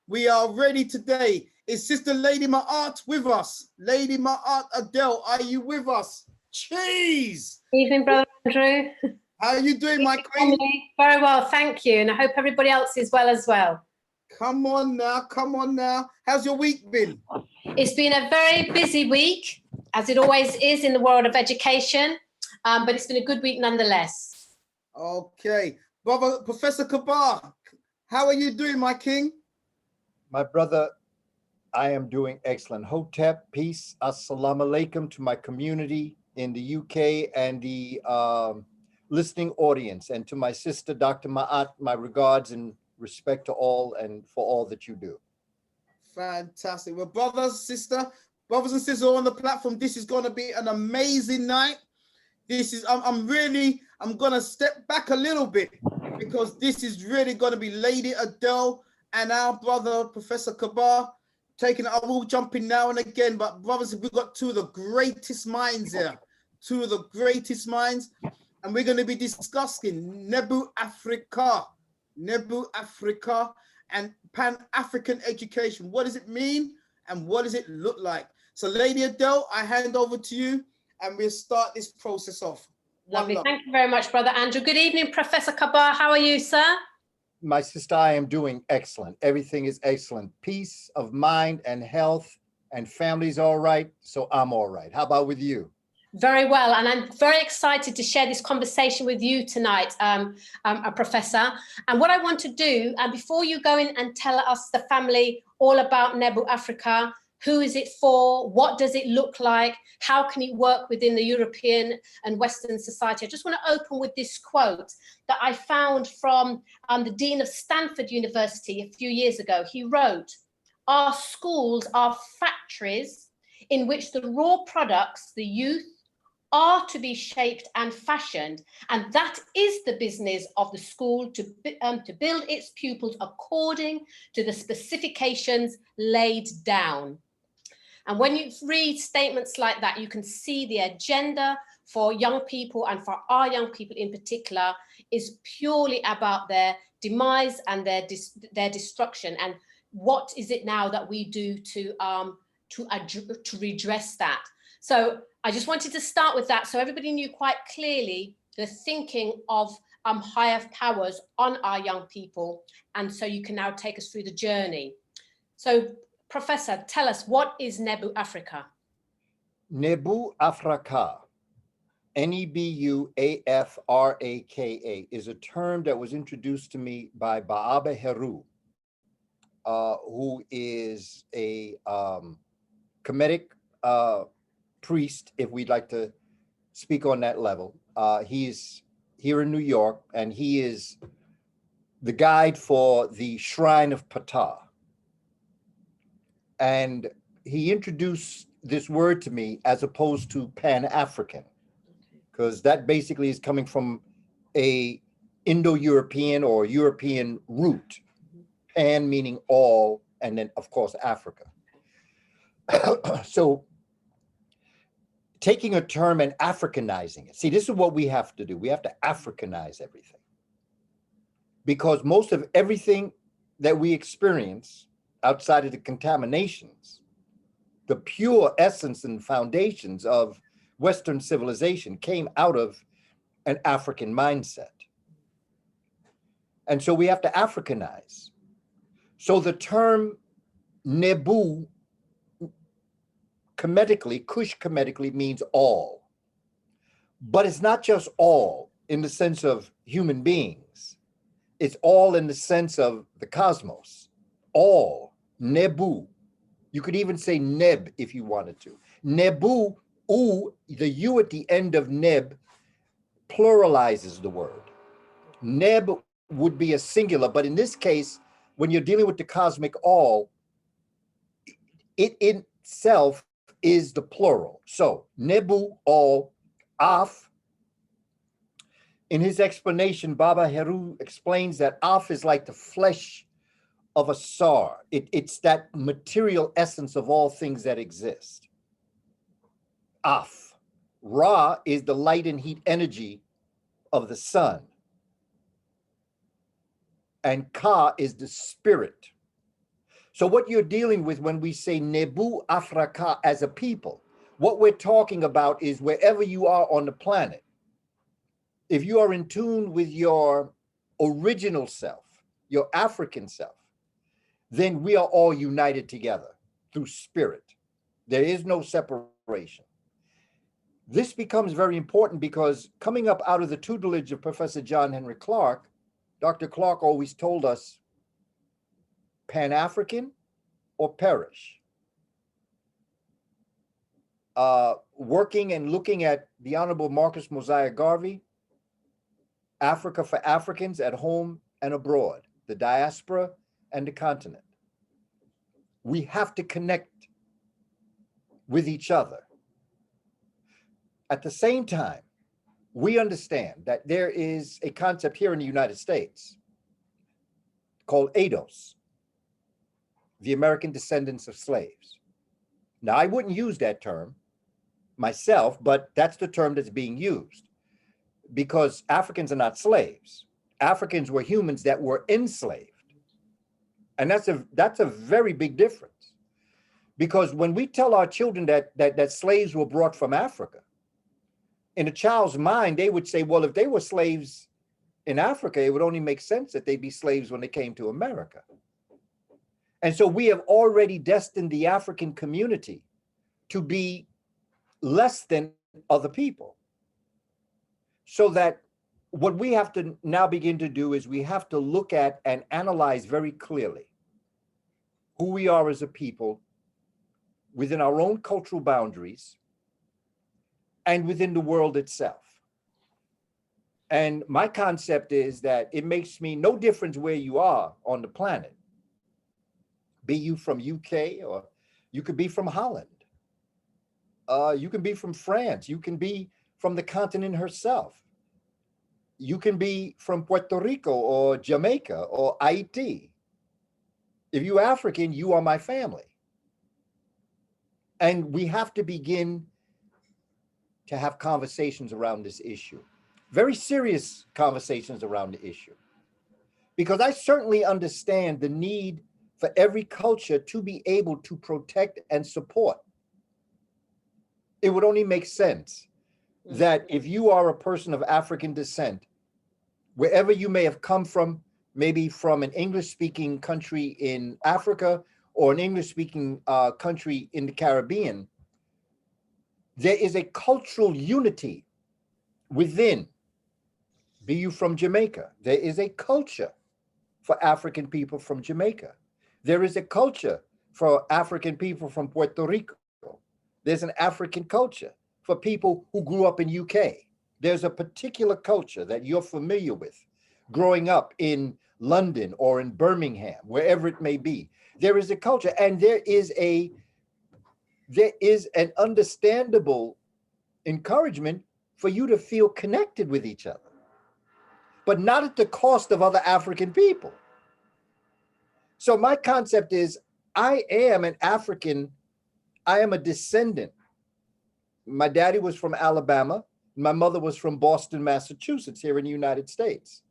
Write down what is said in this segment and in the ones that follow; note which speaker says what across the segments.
Speaker 1: We are ready today. Is Sister Lady Ma'at with us? Lady Ma'at Adele, are you with us? Cheese!
Speaker 2: Evening, Brother Andrew.
Speaker 1: How are you doing, my queen?
Speaker 2: Very well, thank you. And I hope everybody else is well as well.
Speaker 1: Come on now, come on now. How's your week been?
Speaker 2: It's been a very busy week, as it always is in the world of education, but it's been a good week nonetheless.
Speaker 1: Okay. Brother Professor Kaba, how are you doing, my king?
Speaker 3: My brother, I am doing excellent. Hotep, peace, assalamu alaikum to my community in the UK and the listening audience, and to my sister, Dr. Ma'at, my regards and respect to all and for all that you do.
Speaker 1: Fantastic. Well, brothers and sisters on the platform, this is going to be an amazing night. This is, I'm going to step back a little bit because this is really going to be Lady Adele and our brother, Professor Kaba, taking, I will jump in now and again, but brothers, we've got two of the greatest minds here, two of the greatest minds, and we're going to be discussing Nebu Afrika, and Pan-African education. What does it mean and what does it look like? So Lady Adele, I hand over to you and we'll start this process off.
Speaker 2: Lovely. Thank you very much, Brother Andrew. Good evening, Professor Kaba. How are you, sir?
Speaker 3: My sister, I am doing excellent. Everything is excellent. Peace of mind and health, and family's all right, so I'm all right. How about with you?
Speaker 2: Very well, and I'm very excited to share this conversation with you tonight, Professor. And what I want to do, before you go in and tell us, the family, all about Nebu Afrika, who is it for, what does it look like, how can it work within the European and Western society, I just want to open with this quote that I found from the Dean of Stanford University a few years ago. He wrote, "Our schools are factories in which the raw products, the youth, are to be shaped and fashioned, and that is the business of the school, to build its pupils according to the specifications laid down." And when you read statements like that, you can see the agenda for young people, and for our young people in particular, is purely about their demise and their destruction. And what is it now that we do to redress that? So I just wanted to start with that, so everybody knew quite clearly the thinking of higher powers on our young people, and so you can now take us through the journey. So, Professor, tell us, what is Nebu Afrika?
Speaker 3: Nebu Afrika, Nebuafraka, is a term that was introduced to me by Baba Heru, who is a Kemetic priest, if we'd like to speak on that level. He's here in New York, and he is the guide for the Shrine of Ptah. And he introduced this word to me as opposed to Pan-African, because that basically is coming from a Indo-European or European root. Pan meaning all, and then of course Africa. So taking a term and Africanizing it. See, this is what we have to do. We have to Africanize everything, because most of everything that we experience outside of the contaminations, the pure essence and foundations of Western civilization came out of an African mindset. And so we have to Africanize. So the term Nebu, Kemetically, Kush Kemetically means all. But it's not just all in the sense of human beings. It's all in the sense of the cosmos. All, Nebu. You could even say Neb if you wanted to. Nebu, the U at the end of Neb pluralizes the word. Neb would be a singular, but in this case, when you're dealing with the cosmic all, it itself is the plural. So Nebu, all, Af. In his explanation, Baba Heru explains that Af is like the flesh of a sar. It's that material essence of all things that exist. Af. Ra is the light and heat energy of the sun. And Ka is the spirit. So what you're dealing with when we say Nebu Afrika as a people, what we're talking about is wherever you are on the planet, if you are in tune with your original self, your African self, then we are all united together through spirit. There is no separation. This becomes very important because coming up out of the tutelage of Professor John Henry Clarke, Dr. Clarke always told us, Pan-African or perish. Working and looking at the Honorable Marcus Mosiah Garvey, Africa for Africans at home and abroad, the diaspora and the continent. We have to connect with each other. At the same time, we understand that there is a concept here in the United States called ADOS, the American descendants of slaves. Now, I wouldn't use that term myself, but that's the term that's being used because Africans are not slaves. Africans were humans that were enslaved. And that's a very big difference. Because when we tell our children that slaves were brought from Africa, in a child's mind, they would say, well, if they were slaves in Africa, it would only make sense that they'd be slaves when they came to America. And so we have already destined the African community to be less than other people. So that what we have to now begin to do is we have to look at and analyze very clearly who we are as a people within our own cultural boundaries and within the world itself. And my concept is that it makes me no difference where you are on the planet. Be you from UK, or you could be from Holland. You can be from France. You can be from the continent herself. You can be from Puerto Rico or Jamaica or Haiti. If you're African, you are my family. And we have to begin to have conversations around this issue. Very serious conversations around the issue. Because I certainly understand the need for every culture to be able to protect and support. It would only make sense that if you are a person of African descent, wherever you may have come from, maybe from an English-speaking country in Africa or an English-speaking country in the Caribbean, there is a cultural unity within. Be you from Jamaica, there is a culture for African people from Jamaica. There is a culture for African people from Puerto Rico. There's an African culture for people who grew up in UK. There's a particular culture that you're familiar with growing up in London or in Birmingham, wherever it may be. There is a culture, and there is an understandable encouragement for you to feel connected with each other, but not at the cost of other African people. So my concept is, I am an African, I am a descendant. My daddy was from Alabama. My mother was from Boston, Massachusetts, here in the United States.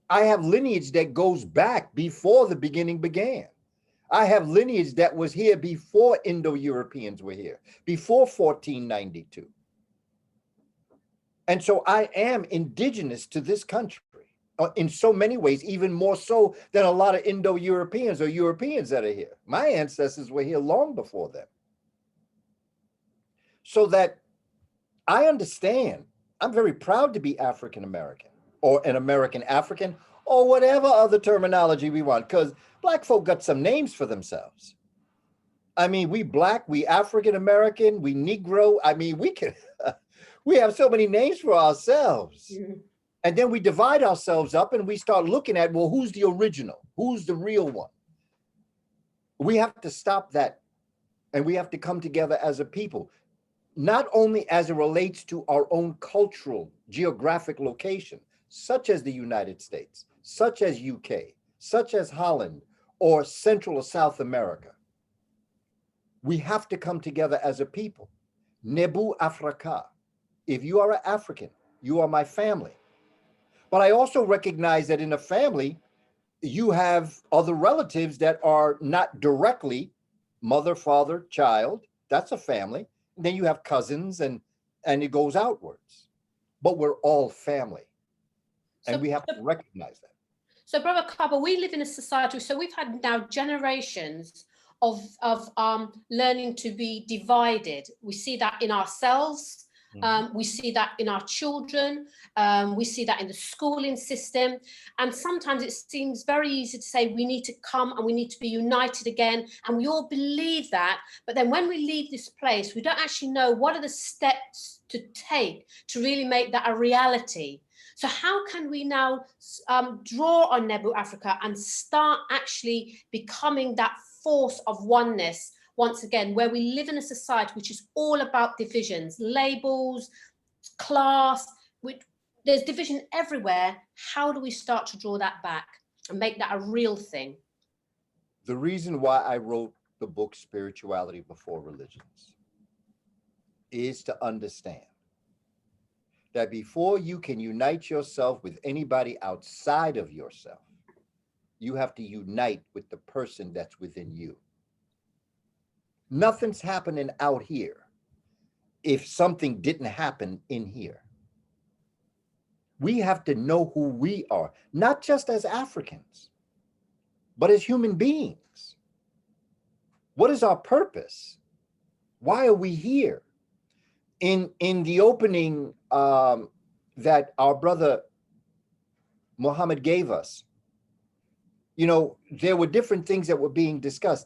Speaker 3: I have lineage that goes back before the beginning began. I have lineage that was here before Indo-Europeans were here, before 1492. And so I am indigenous to this country in so many ways, even more so than a lot of Indo-Europeans or Europeans that are here. My ancestors were here long before them. So that I understand, I'm very proud to be African-American or an American African or whatever other terminology we want, because Black folk got some names for themselves. I mean, we Black, we African-American, we Negro. I mean, we have so many names for ourselves. Mm-hmm. And then we divide ourselves up and we start looking at, well, who's the original? Who's the real one? We have to stop that. And we have to come together as a people, not only as it relates to our own cultural, geographic location, such as the United States, such as UK, such as Holland, or Central or South America. We have to come together as a people. Nebu Afrika. If you are an African, you are my family. But I also recognize that in a family, you have other relatives that are not directly mother, father, child. That's a family. Then you have cousins, and it goes outwards. But we're all family, and we have to recognize that.
Speaker 2: So, Brother Kaba, we live in a society, so we've had now generations of learning to be divided. We see that in ourselves. We see that in our children. We see that in the schooling system. And sometimes it seems very easy to say we need to come and we need to be united again. And we all believe that. But then when we leave this place, we don't actually know what are the steps to take to really make that a reality. So how can we now draw on Nebu Afrika and start actually becoming that force of oneness once again, where we live in a society which is all about divisions, labels, class, there's division everywhere. How do we start to draw that back and make that a real thing?
Speaker 3: The reason why I wrote the book Spirituality Before Religions is to understand that before you can unite yourself with anybody outside of yourself, you have to unite with the person that's within you. Nothing's happening out here if something didn't happen in here. We have to know who we are, not just as Africans, but as human beings. What is our purpose? Why are we here? In the opening that our brother Muhammad gave us, there were different things that were being discussed.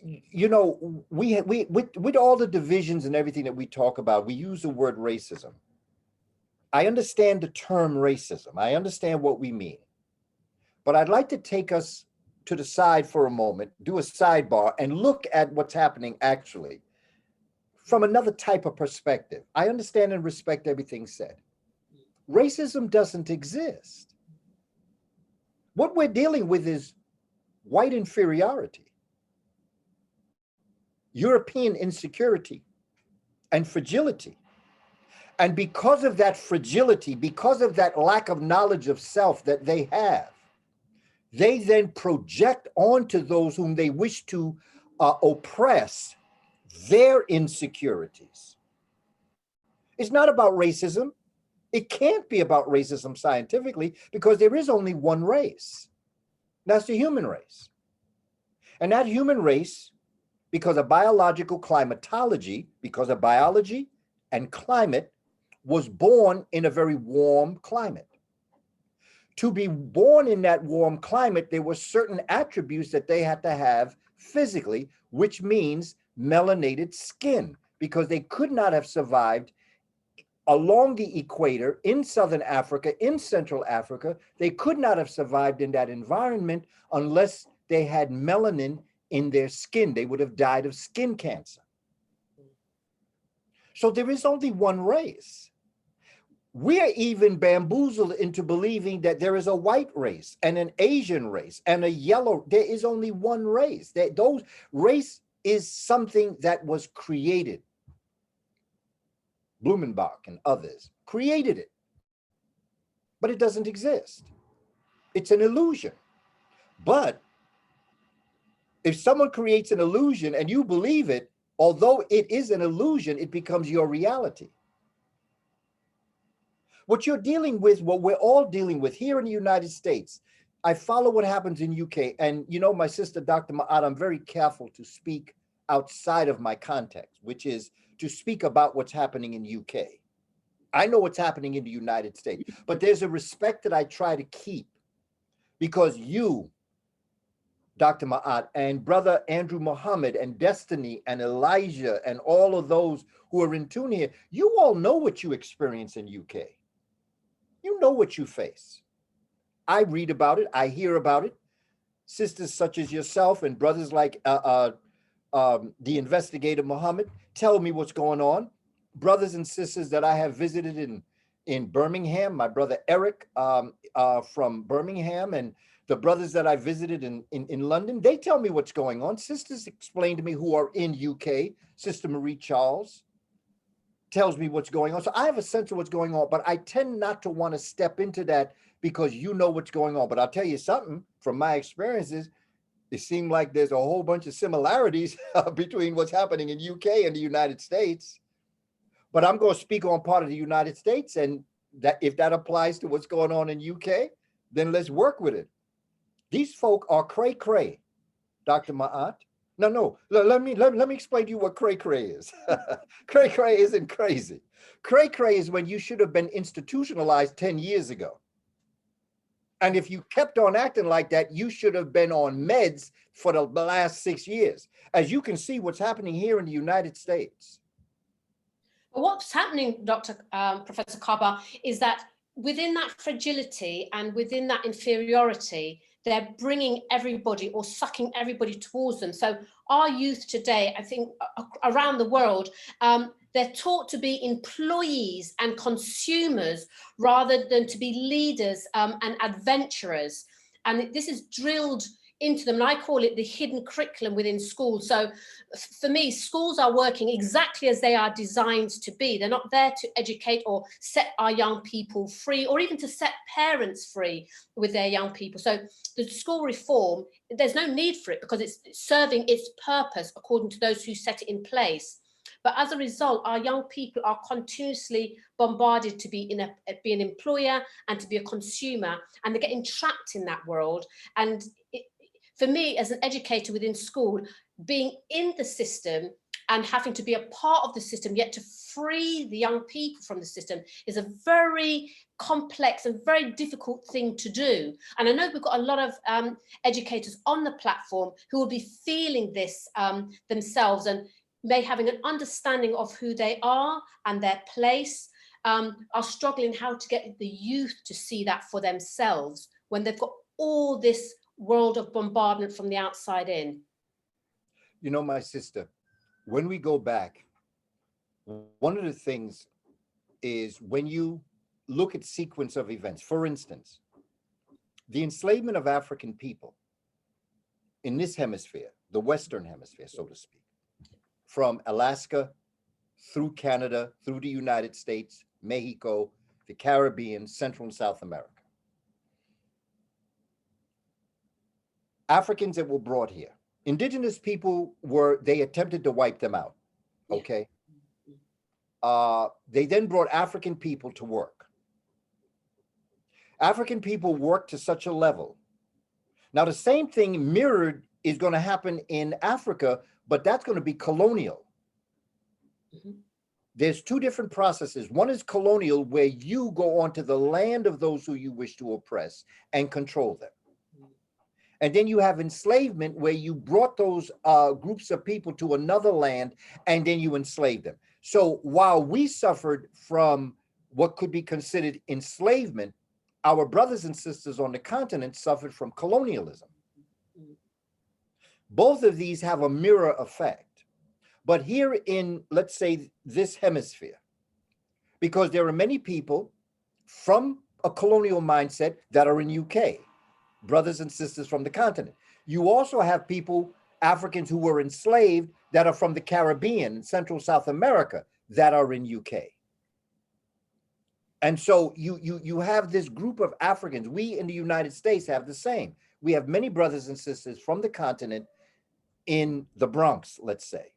Speaker 3: We with all the divisions and everything that we talk about, we use the word racism. I understand the term racism. I understand what we mean. But I'd like to take us to the side for a moment, do a sidebar, and look at what's happening actually from another type of perspective. I understand and respect everything said. Racism doesn't exist. What we're dealing with is white inferiority, European insecurity, and fragility. And because of that fragility, because of that lack of knowledge of self that they have, they then project onto those whom they wish to oppress their insecurities. It's not about racism. It can't be about racism scientifically, because there is only one race. That's the human race. And that human race, because of biological climatology, because of biology and climate, was born in a very warm climate. To be born in that warm climate, there were certain attributes that they had to have physically, which means melanated skin, because they could not have survived along the equator in Southern Africa, in Central Africa. They could not have survived in that environment unless they had melanin in their skin. They would have died of skin cancer. So there is only one race. We are even bamboozled into believing that there is a white race and an Asian race and a yellow. There is only one race. Those race is something that was created. Blumenbach and others created it, but it doesn't exist. It's an illusion. But if someone creates an illusion and you believe it, although it is an illusion, it becomes your reality. What you're dealing with, what we're all dealing with here in the United States, I follow what happens in UK. And my sister, Dr. Ma'at, I'm very careful to speak outside of my context, which is to speak about what's happening in UK. I know what's happening in the United States, but there's a respect that I try to keep, because you, Dr. Ma'at, and Brother Andrew Muhammad, and Destiny, and Elijah, and all of those who are in tune here, you all know what you experience in UK. You know what you face. I read about it. I hear about it. Sisters such as yourself and brothers like the Investigator Muhammad tell me what's going on. Brothers and sisters that I have visited in Birmingham, my brother Eric from Birmingham, and the brothers that I visited in London, they tell me what's going on. Sisters explain to me who are in UK, Sister Marie Charles. tells me what's going on. So I have a sense of what's going on, but I tend not to want to step into that because you know what's going on. But I'll tell you something from my experiences, it seemed like there's a whole bunch of similarities between what's happening in UK and the United States. But I'm going to speak on part of the United States, and that if that applies to what's going on in UK, then let's work with it. These folk are cray-cray, Dr. Ma'at. No. Let me explain to you what cray-cray is. Cray-cray isn't crazy. Cray-cray is when you should have been institutionalized 10 years ago. And if you kept on acting like that, you should have been on meds for the last 6 years. As you can see, what's happening here in the United States.
Speaker 2: What's happening, Professor Kaba, is that within that fragility and within that inferiority, they're bringing everybody or sucking everybody towards them. So our youth today, I think around the world, they're taught to be employees and consumers rather than to be leaders and adventurers. And this is drilled into them. And I call it the hidden curriculum within schools. So for me, schools are working exactly as they are designed to be. They're not there to educate or set our young people free, or even to set parents free with their young people. So the school reform, there's no need for it because it's serving its purpose according to those who set it in place. But as a result, our young people are continuously bombarded to be an employer and to be a consumer, and they're getting trapped in that world. And for me, as an educator within school, being in the system and having to be a part of the system, yet to free the young people from the system, is a very complex and very difficult thing to do. And I know we've got a lot of educators on the platform who will be feeling this themselves, and may having an understanding of who they are and their place, are struggling how to get the youth to see that for themselves when they've got all this world of bombardment from the outside in.
Speaker 3: You know, my sister, when we go back, one of the things is when you look at sequence of events, for instance, the enslavement of African people in this hemisphere, the Western hemisphere, so to speak, from Alaska through Canada, through the United States, Mexico, the Caribbean, Central and South America. Africans that were brought here, indigenous people they attempted to wipe them out, okay? They then brought African people to work. African people worked to such a level. Now, the same thing mirrored is going to happen in Africa, but that's going to be colonial. There's two different processes. One is colonial, where you go onto the land of those who you wish to oppress and control them. And then you have enslavement, where you brought those groups of people to another land and then you enslaved them. So while we suffered from what could be considered enslavement, our brothers and sisters on the continent suffered from colonialism. Both of these have a mirror effect. But here in, let's say, this hemisphere, because there are many people from a colonial mindset that are in UK, brothers and sisters from the continent. You also have people, Africans who were enslaved, that are from the Caribbean, Central South America, that are in UK. And so you have this group of Africans. We in the United States have the same. We have many brothers and sisters from the continent in the Bronx, let's say.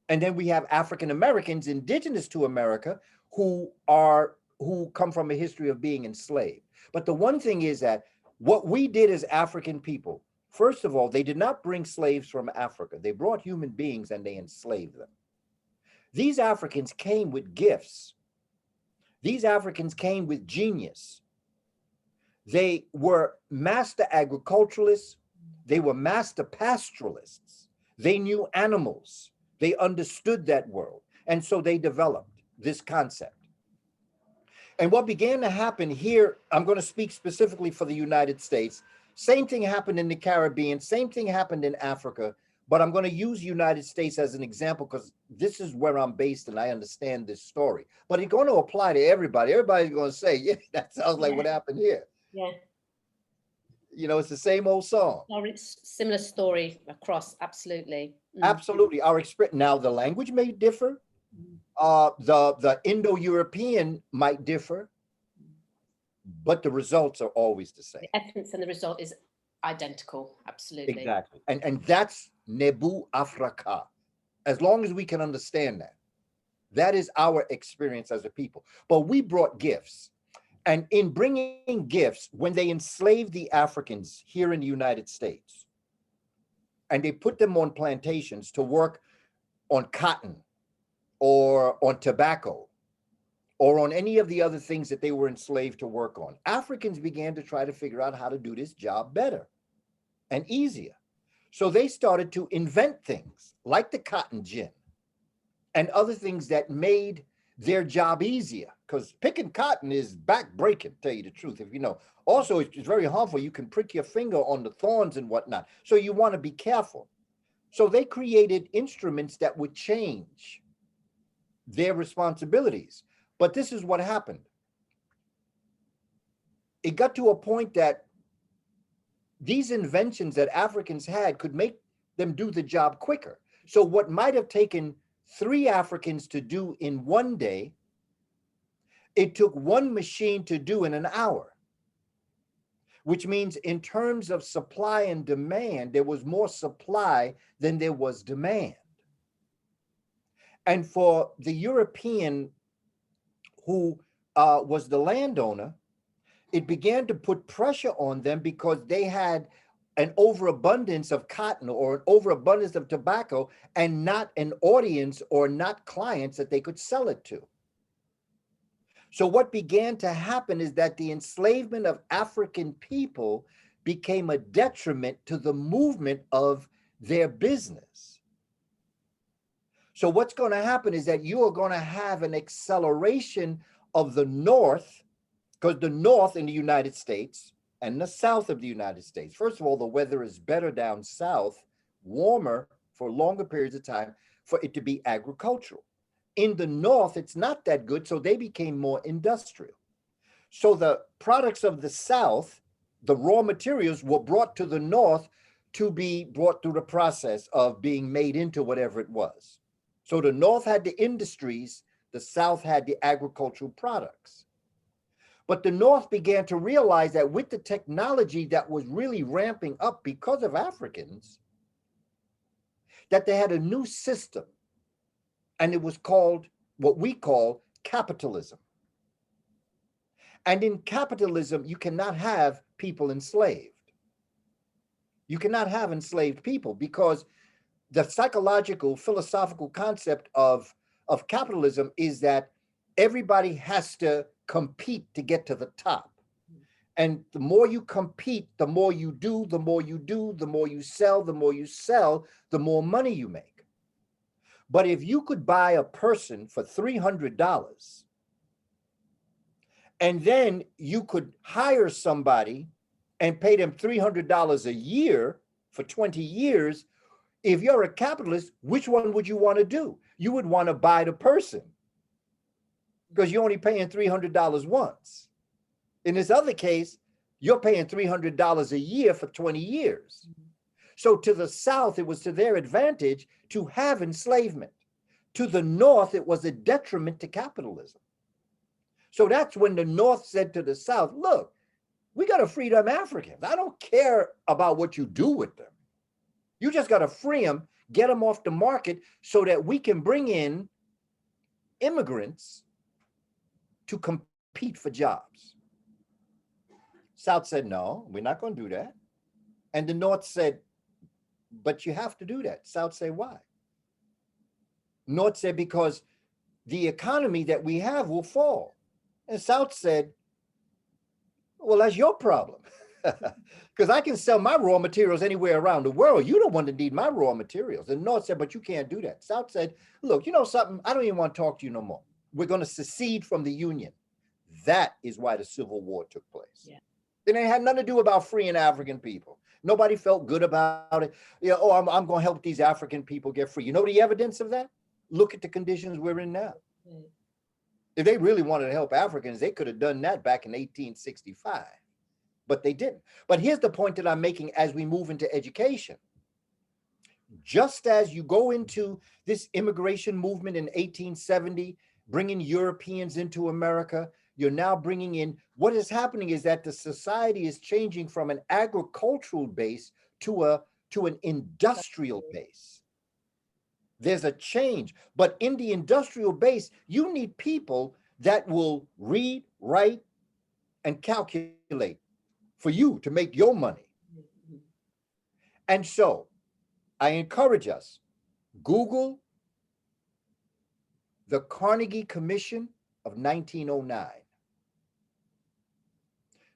Speaker 3: And then we have African Americans indigenous to America who come from a history of being enslaved. But the one thing is that what we did as African people, first of all, they did not bring slaves from Africa. They brought human beings and they enslaved them. These Africans came with gifts. These Africans came with genius. They were master agriculturalists. They were master pastoralists. They knew animals. They understood that world. And so they developed this concept. And what began to happen here, I'm going to speak specifically for the United States. Same thing happened in the Caribbean. Same thing happened in Africa. But I'm going to use the United States as an example because this is where I'm based and I understand this story. But it's going to apply to everybody. Everybody's going to say, yeah, that sounds like what happened here.
Speaker 2: Yeah.
Speaker 3: You know, it's the same old song.
Speaker 2: Similar story across, absolutely.
Speaker 3: Absolutely. Our experience. Now, the language may differ. The Indo-European might differ, but the results are always the same.
Speaker 2: The essence and the result is identical. Absolutely.
Speaker 3: Exactly. And that's Nebu Afrika. As long as we can understand that, that is our experience as a people. But we brought gifts. And in bringing gifts, when they enslaved the Africans here in the United States, and they put them on plantations to work on cotton or on tobacco or on any of the other things that they were enslaved to work on, Africans began to try to figure out how to do this job better and easier. So they started to invent things like the cotton gin and other things that made their job easier, because picking cotton is back-breaking, tell you the truth. If you know, also it's very harmful. You can prick your finger on the thorns and whatnot. So you want to be careful. So they created instruments that would change their responsibilities. But this is what happened. It got to a point that these inventions that Africans had could make them do the job quicker. So what might have taken 3 Africans to do in one day, it took 1 machine to do in an hour, which means in terms of supply and demand, there was more supply than there was demand. And for the European who was the landowner, it began to put pressure on them because they had an overabundance of cotton or an overabundance of tobacco and not an audience or not clients that they could sell it to. So what began to happen is that the enslavement of African people became a detriment to the movement of their business. So what's going to happen is that you are going to have an acceleration of the North, because the North in the United States and the South of the United States, first of all, the weather is better down south, warmer for longer periods of time for it to be agricultural. In the North, it's not that good, so they became more industrial. So the products of the South, the raw materials, were brought to the North to be brought through the process of being made into whatever it was. So the North had the industries, the South had the agricultural products. But the North began to realize that with the technology that was really ramping up because of Africans, that they had a new system, and it was called what we call capitalism. And in capitalism, you cannot have people enslaved. You cannot have enslaved people because the psychological, philosophical concept of capitalism is that everybody has to compete to get to the top. And the more you compete, the more you do, the more you do, the more you sell, the more you sell, the more money you make. But if you could buy a person for $300 and then you could hire somebody and pay them $300 a year for 20 years, if you're a capitalist, which one would you want to do? You would want to buy the person because you're only paying $300 once. In this other case, you're paying $300 a year for 20 years. So to the South, it was to their advantage to have enslavement. To the North, it was a detriment to capitalism. So that's when the North said to the South, look, we got to free them Africans. I don't care about what you do with them. You just got to free them, get them off the market so that we can bring in immigrants to compete for jobs. South said, no, we're not going to do that. And the North said, but you have to do that. South said, why? North said, because the economy that we have will fall. And South said, well, that's your problem. Because I can sell my raw materials anywhere around the world. You don't want to need my raw materials. And North said, but you can't do that. South said, look, you know something? I don't even want to talk to you no more. We're going to secede from the Union. That is why the Civil War took place. Yeah. Then it had nothing to do about freeing African people. Nobody felt good about it. You know, oh, I'm going to help these African people get free. You know the evidence of that? Look at the conditions we're in now. Mm. If they really wanted to help Africans, they could have done that back in 1865, but they didn't. But here's the point that I'm making as we move into education. Just as you go into this immigration movement in 1870, bringing Europeans into America, you're now bringing in, what is happening is that the society is changing from an agricultural base to an industrial base. There's a change, but in the industrial base, you need people that will read, write, and calculate for you to make your money. And so I encourage us, Google the Carnegie Commission of 1909.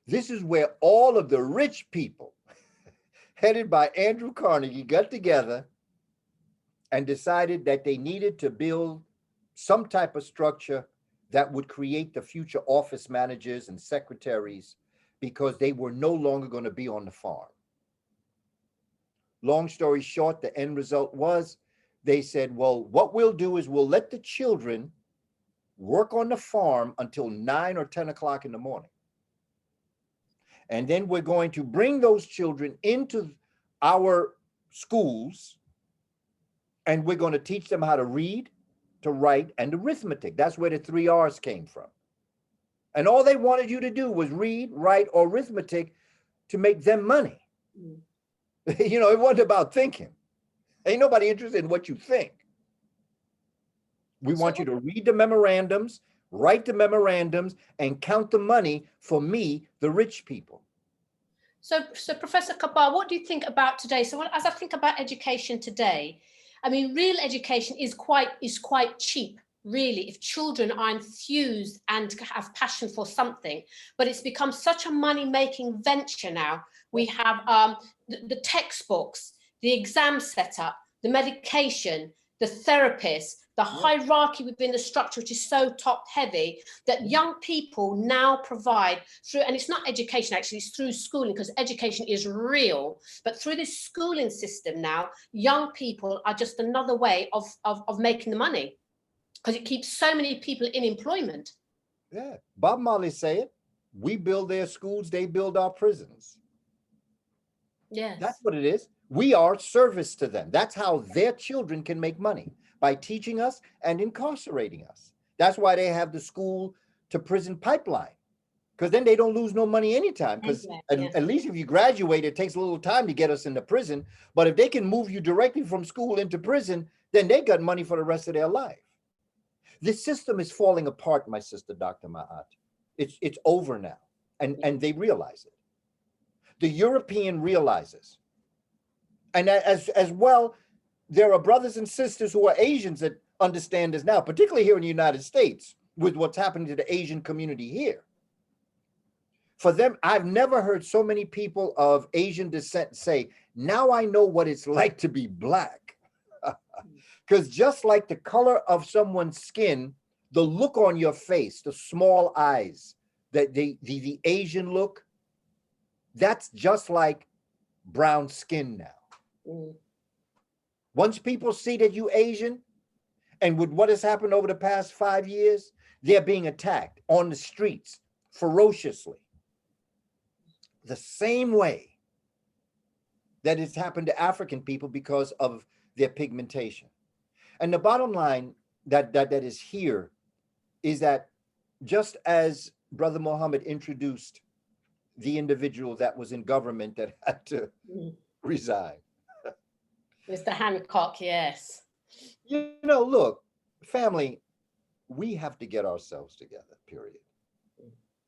Speaker 3: This is where all of the rich people, headed by Andrew Carnegie, got together and decided that they needed to build some type of structure that would create the future office managers and secretaries, because they were no longer going to be on the farm. Long story short, the end result was they said, well, what we'll do is we'll let the children work on the farm until 9 or 10 o'clock in the morning. And then we're going to bring those children into our schools, and we're going to teach them how to read, to write, and arithmetic. That's where the 3 R's came from. And all they wanted you to do was read, write, or arithmetic to make them money. You know, it wasn't about thinking. Ain't nobody interested in what you think. We want you to read the memorandums, write the memorandums, and count the money for me, the rich people.
Speaker 2: So Professor Kaba, what do you think about today? So as I think about education today, I mean, real education is quite cheap, really, if children are enthused and have passion for something. But it's become such a money-making venture now. We have the textbooks, the exam setup, the medication, the therapist, the hierarchy within the structure, which is so top-heavy, that young people now provide through, and it's not education actually, it's through schooling, because education is real, but through this schooling system now, young people are just another way of making the money, because it keeps so many people in employment.
Speaker 3: Yeah, Bob Marley say it, we build their schools, they build our prisons.
Speaker 2: Yes.
Speaker 3: That's what it is. We are service to them. That's how their children can make money, by teaching us and incarcerating us. That's why they have the school to prison pipeline, because then they don't lose no money anytime. Because at least if you graduate, it takes a little time to get us into prison. But if they can move you directly from school into prison, then they got money for the rest of their life. This system is falling apart, my sister, Dr. Ma'at. It's over now, and they realize it. The European realizes. And as well, there are brothers and sisters who are Asians that understand this now, particularly here in the United States, with what's happening to the Asian community here. For them, I've never heard so many people of Asian descent say, now I know what it's like to be Black. Because just like the color of someone's skin, the look on your face, the small eyes, the Asian look, that's just like brown skin now. Once people see that you Asian, and with what has happened over the past 5 years, they're being attacked on the streets ferociously. The same way that it's happened to African people because of their pigmentation. And the bottom line that is here is that just as Brother Muhammad introduced the individual that was in government that had to resign.
Speaker 2: Mr. Hancock, yes.
Speaker 3: You know, look, family, we have to get ourselves together, period.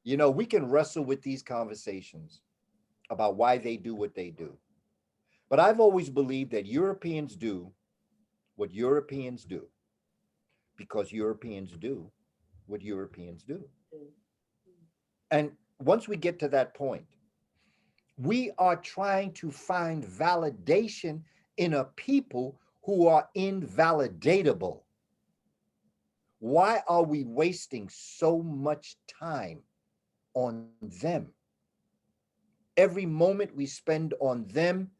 Speaker 3: You know, we can wrestle with these conversations about why they do what they do. But I've always believed that Europeans do what Europeans do because Europeans do what Europeans do. And once we get to that point, we are trying to find validation in a people who are invalidatable. Why are we wasting so much time on them? Every moment we spend on them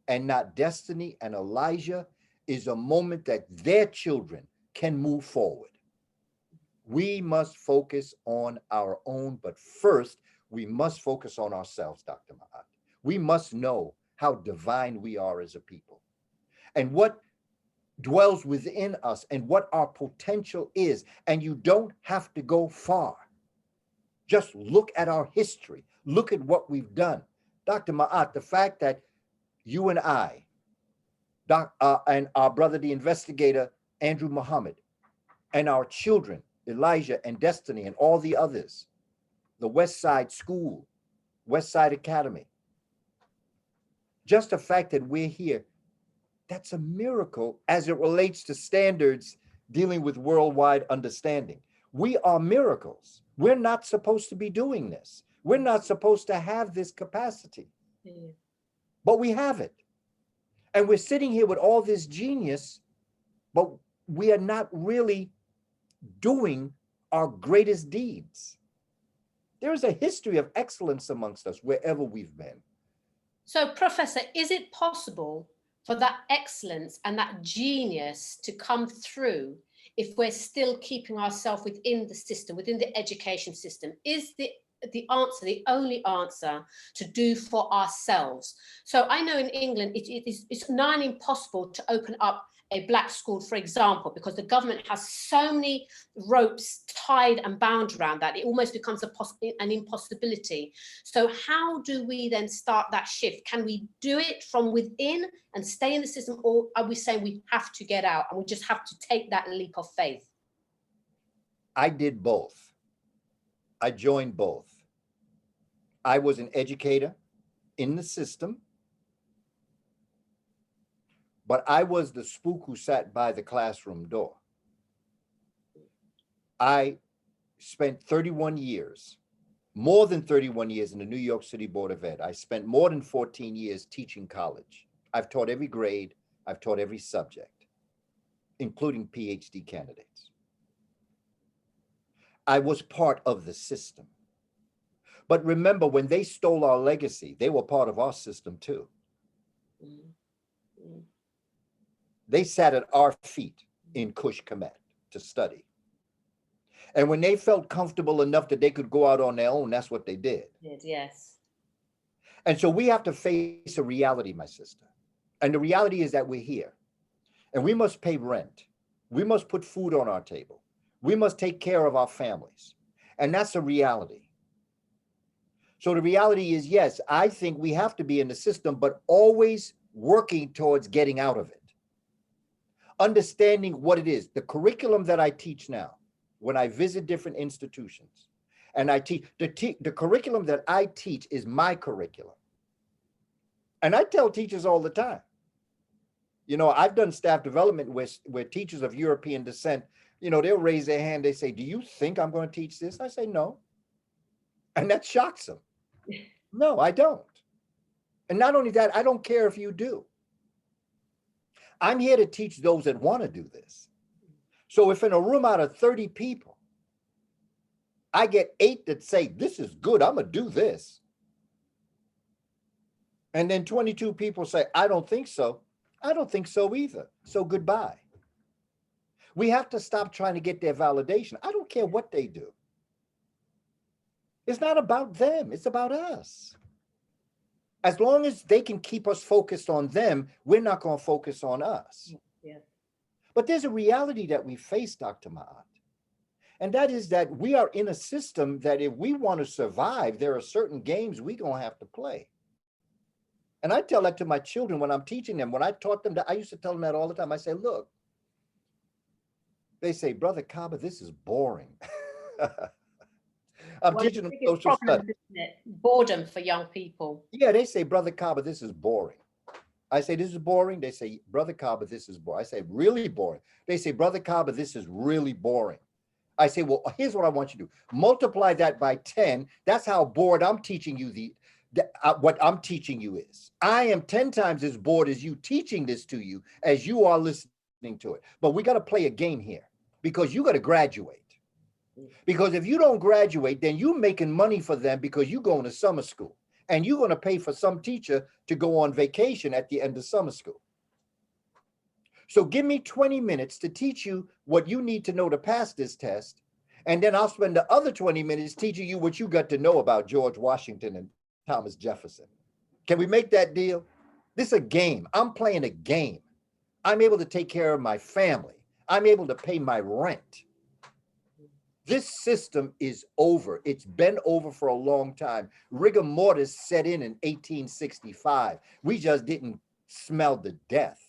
Speaker 3: and not Destiny and Elijah is a moment that their children can move forward. We must focus on our own, but first we must focus on ourselves, Dr. Mahat. We must know how divine we are as a people. and what dwells within us and what our potential is. And you don't have to go far. Just look at our history. Look at what we've done. Dr. Ma'at, the fact that you and I, and our brother, the investigator, Andrew Muhammad, and our children, Elijah and Destiny, and all the others, the West Side School, West Side Academy, just the fact that we're here, that's a miracle as it relates to standards dealing with worldwide understanding. We are miracles. We're not supposed to be doing this. We're not supposed to have this capacity, but we have it. And we're sitting here with all this genius, but we are not really doing our greatest deeds. There is a history of excellence amongst us wherever we've been.
Speaker 2: So, Professor, is it possible for that excellence and that genius to come through if we're still keeping ourselves within the system, within the education system? Is the answer, the only answer, to do for ourselves? So I know in England, it's nigh impossible to open up a black school, for example, because the government has so many ropes tied and bound around that, it almost becomes an impossibility. So how do we then start that shift? Can we do it from within and stay in the system, or are we saying we have to get out and we just have to take that leap of faith?
Speaker 3: I did both. I joined both. I was an educator in the system, but I was the spook who sat by the classroom door. I spent 31 years, more than 31 years in the New York City Board of Ed. I spent more than 14 years teaching college. I've taught every grade. I've taught every subject, including PhD candidates. I was part of the system. But remember, when they stole our legacy, they were part of our system too. They sat at our feet in Kush Kemet to study. And when they felt comfortable enough that they could go out on their own, that's what they did.
Speaker 2: Yes.
Speaker 3: And so we have to face a reality, my sister. And the reality is that we're here. And we must pay rent. We must put food on our table. We must take care of our families. And that's a reality. So the reality is, yes, I think we have to be in the system, but always working towards getting out of it. Understanding what it is. The curriculum that I teach now, when I visit different institutions, and I teach, the curriculum that I teach is my curriculum. And I tell teachers all the time, you know, I've done staff development where teachers of European descent, you know, they'll raise their hand, they say, do you think I'm going to teach this? I say, no. And that shocks them. No, I don't. And not only that, I don't care if you do. I'm here to teach those that want to do this. So if in a room out of 30 people, I get 8 that say, this is good, I'm going to do this. And then 22 people say, I don't think so. I don't think so either. So goodbye. We have to stop trying to get their validation. I don't care what they do. It's not about them. It's about us. As long as they can keep us focused on them, we're not going to focus on us.
Speaker 2: Yeah.
Speaker 3: But there's a reality that we face, Dr. Ma'at. And that is that we are in a system that if we want to survive, there are certain games we're going to have to play. And I tell that to my children when I'm teaching them. When I taught them that, I used to tell them that all the time. I say, look, they say, Brother Kaba, this is boring. I'm teaching them social studies.
Speaker 2: Boredom for young people.
Speaker 3: Yeah, they say, Brother Kaba, this is boring. I say, this is boring. They say, Brother Kaba, this is boring. I say, really boring. They say, Brother Kaba, this is really boring. I say, well, here's what I want you to do. Multiply that by 10. That's how bored I'm teaching you what I'm teaching you is. I am 10 times as bored as you teaching this to you as you are listening to it. But we got to play a game here because you got to graduate. Because if you don't graduate, then you're making money for them because you're going to summer school and you're going to pay for some teacher to go on vacation at the end of summer school. So give me 20 minutes to teach you what you need to know to pass this test. And then I'll spend the other 20 minutes teaching you what you got to know about George Washington and Thomas Jefferson. Can we make that deal? This is a game. I'm playing a game. I'm able to take care of my family. I'm able to pay my rent. This system is over. It's been over for a long time. Rigor mortis set in 1865. We just didn't smell the death.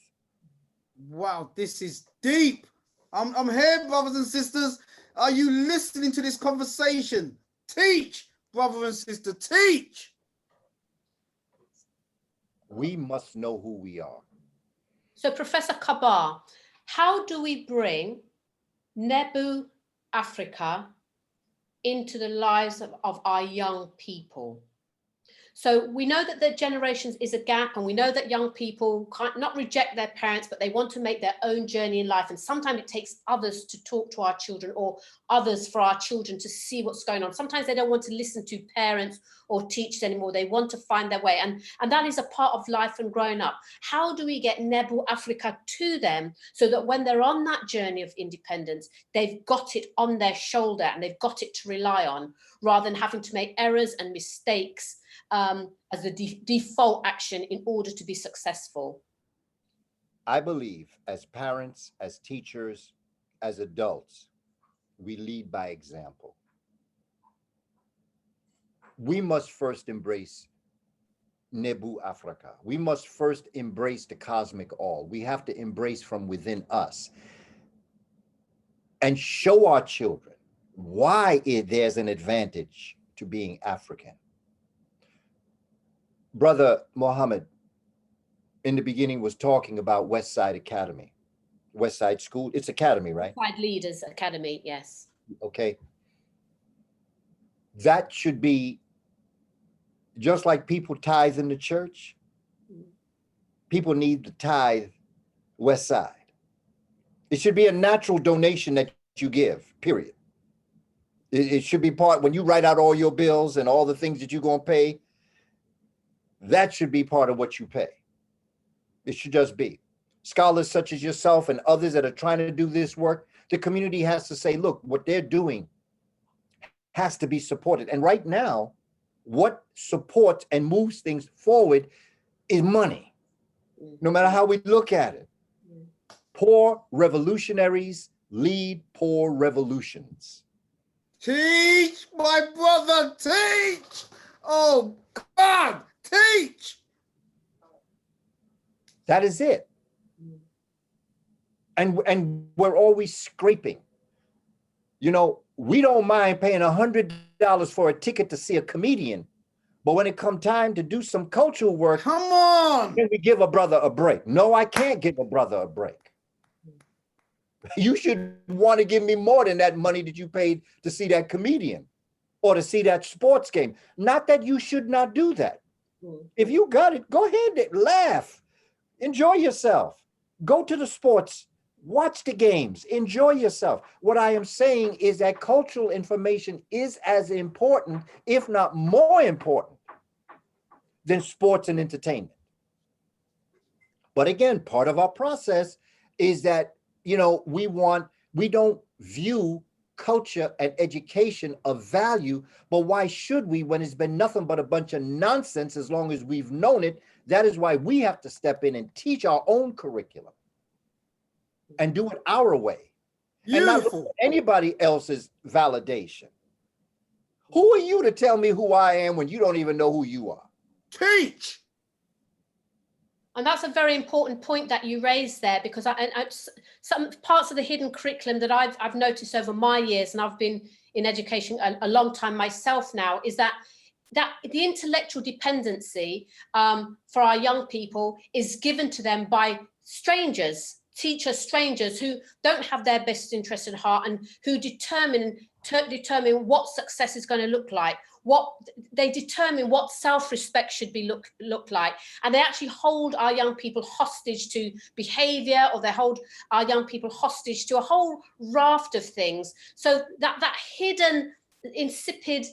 Speaker 1: Wow, this is deep. I'm here, brothers and sisters. Are you listening to this conversation? Teach, brother and sister, teach.
Speaker 3: We must know who we are.
Speaker 2: So, Professor Kaba, how do we bring Nebu Afrika into the lives of our young people? So we know that the generations is a gap, and we know that young people can't not reject their parents, but they want to make their own journey in life. And sometimes it takes others to talk to our children, or others for our children to see what's going on. Sometimes they don't want to listen to parents or teachers anymore. They want to find their way. And that is a part of life and growing up. How do we get Nebu Afrika to them so that when they're on that journey of independence, they've got it on their shoulder and they've got it to rely on, rather than having to make errors and mistakes as the default action in order to be successful?
Speaker 3: I believe as parents, as teachers, as adults, we lead by example. We must first embrace Nebu Afrika. We must first embrace the cosmic all. We have to embrace from within us and show our children why there's an advantage to being African. Brother Mohammed, in the beginning, was talking about West Side Academy, West Side School. It's academy, right?
Speaker 2: Side Leaders Academy, yes.
Speaker 3: Okay. That should be just like people tithe in the church. People need to tithe West Side. It should be a natural donation that you give, period. It should be part, when you write out all your bills and all the things that you're going to pay, that should be part of what you pay. It should just be. Scholars such as yourself and others that are trying to do this work, the community has to say, look, what they're doing has to be supported. And right now, what supports and moves things forward is money, no matter how we look at it. Poor revolutionaries lead poor revolutions.
Speaker 1: Teach, my brother, teach. Oh, God, teach.
Speaker 3: That is it. And we're always scraping. You know, we don't mind paying $100 for a ticket to see a comedian, but when it come time to do some cultural work,
Speaker 1: come on,
Speaker 3: can we give a brother a break? No, I can't give a brother a break. You should want to give me more than that money that you paid to see that comedian or to see that sports game. Not that you should not do that. If you got it, go ahead, laugh, enjoy yourself, go to the sports, watch the games, enjoy yourself. What I am saying is that cultural information is as important, if not more important, than sports and entertainment. But again, part of our process is that, you know, we don't view culture and education of value, but why should we when it's been nothing but a bunch of nonsense as long as we've known it? That is why we have to step in and teach our own curriculum and do it our way.
Speaker 1: Beautiful.
Speaker 3: And not look at anybody else's validation. Who are you to tell me who I am when you don't even know who you are?
Speaker 1: Teach.
Speaker 2: And that's a very important point that you raised there, because some parts of the hidden curriculum that I've noticed over my years, and I've been in education a long time myself now, is that the intellectual dependency for our young people is given to them by strangers, teachers, strangers who don't have their best interest at heart and who determine what success is going to look like. They determine what self-respect should be look like, and they actually hold our young people hostage to behavior, or they hold our young people hostage to a whole raft of things. So that hidden, insipid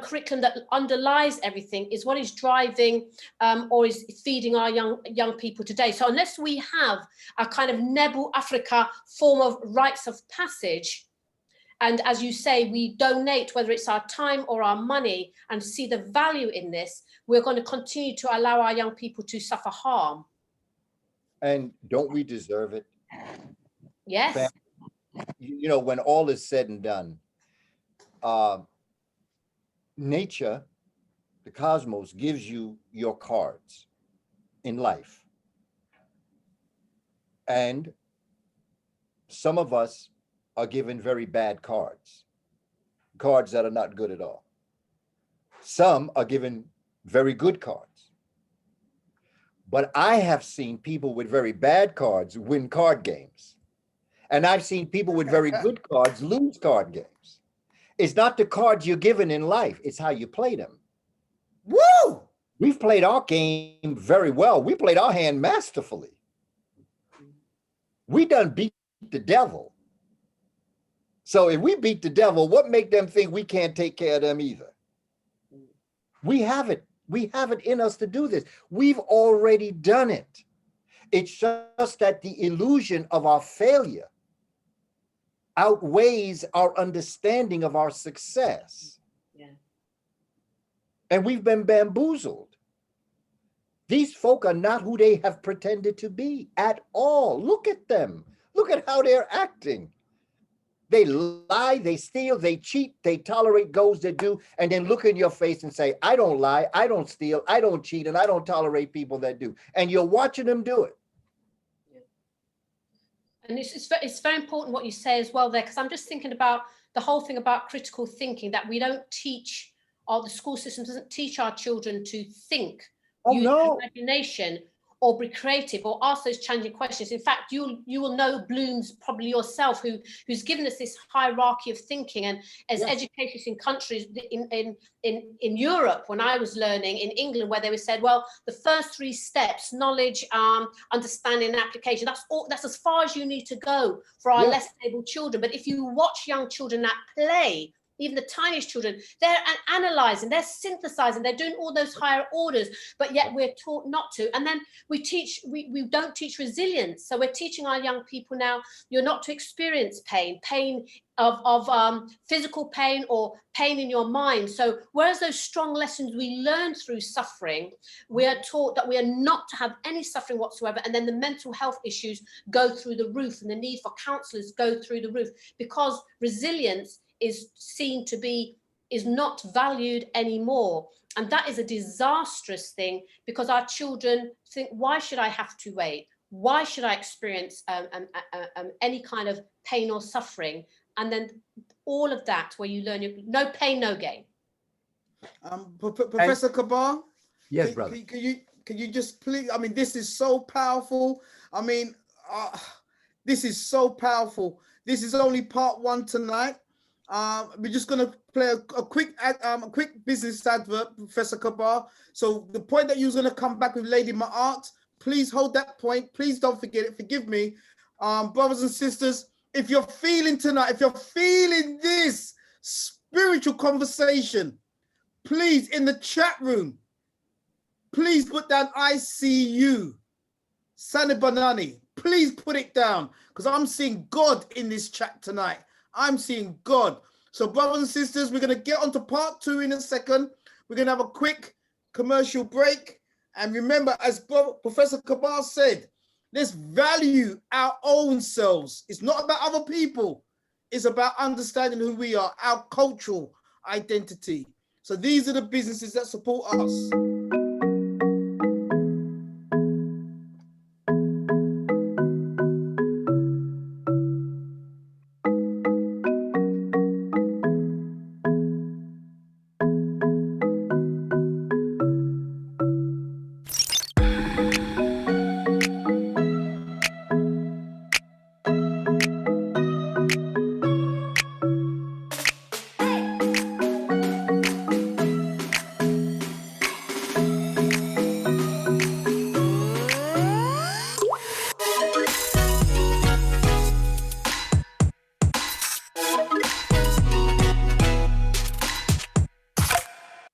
Speaker 2: curriculum that underlies everything is what is driving or is feeding our young people today. So unless we have a kind of Nebu Afrika form of rites of passage, and as you say, we donate, whether it's our time or our money, and see the value in this, we're going to continue to allow our young people to suffer harm.
Speaker 3: And don't we deserve it?
Speaker 2: Yes.
Speaker 3: You know, when all is said and done, uh, nature, the cosmos, gives you your cards in life. And some of us are given very bad cards, cards that are not good at all. Some are given very good cards. But I have seen people with very bad cards win card games. And I've seen people with very good cards lose card games. It's not the cards you're given in life, it's how you play them.
Speaker 1: Woo!
Speaker 3: We've played our game very well. We played our hand masterfully. We done beat the devil. So if we beat the devil, what make them think we can't take care of them either? We have it. We have it in us to do this. We've already done it. It's just that the illusion of our failure outweighs our understanding of our success.
Speaker 2: Yeah.
Speaker 3: And we've been bamboozled. These folk are not who they have pretended to be at all. Look at them. Look at how they're acting. They lie, they steal, they cheat, they tolerate those that do, and then look in your face and say, I don't lie, I don't steal, I don't cheat, and I don't tolerate people that do. And you're watching them do it.
Speaker 2: And it's very important what you say as well there, because I'm just thinking about the whole thing about critical thinking, that we don't teach, or the school system doesn't teach our children to think, use their imagination, or be creative, or ask those challenging questions. In fact, you will know Bloom's probably yourself, who's given us this hierarchy of thinking. And as educators in countries in Europe, when I was learning in England, where they were said, well, the first 3 steps, knowledge, understanding, and application, that's as far as you need to go for our less able children. But if you watch young children at play, even the tiniest children, they're analyzing, they're synthesizing, they're doing all those higher orders, but yet we're taught not to. And then we don't teach resilience. So we're teaching our young people now, you're not to experience pain of physical pain or pain in your mind. So whereas those strong lessons we learn through suffering, we are taught that we are not to have any suffering whatsoever. And then the mental health issues go through the roof, and the need for counselors go through the roof, because resilience is seen to be, is not valued anymore. And that is a disastrous thing, because our children think, why should I have to wait? Why should I experience any kind of pain or suffering? And then all of that, where you learn no pain, no gain.
Speaker 1: Professor Kaba?
Speaker 3: Yes, brother.
Speaker 1: Can you just please, I mean, this is so powerful. I mean, this is so powerful. This is only part 1 tonight. We're just going to play a quick business advert, Professor Kaba. So the point that you was going to come back with Lady Ma'at, please hold that point. Please don't forget it. Forgive me. Brothers and sisters, if you're feeling tonight, if you're feeling this spiritual conversation, please, in the chat room, please put down I see you. Sani Banani, please put it down, because I'm seeing God in this chat tonight. I'm seeing God. So brothers and sisters, we're going to get on to part 2 in a second. We're going to have a quick commercial break. And remember, as Professor Kaba said, let's value our own selves. It's not about other people. It's about understanding who we are, our cultural identity. So these are the businesses that support us.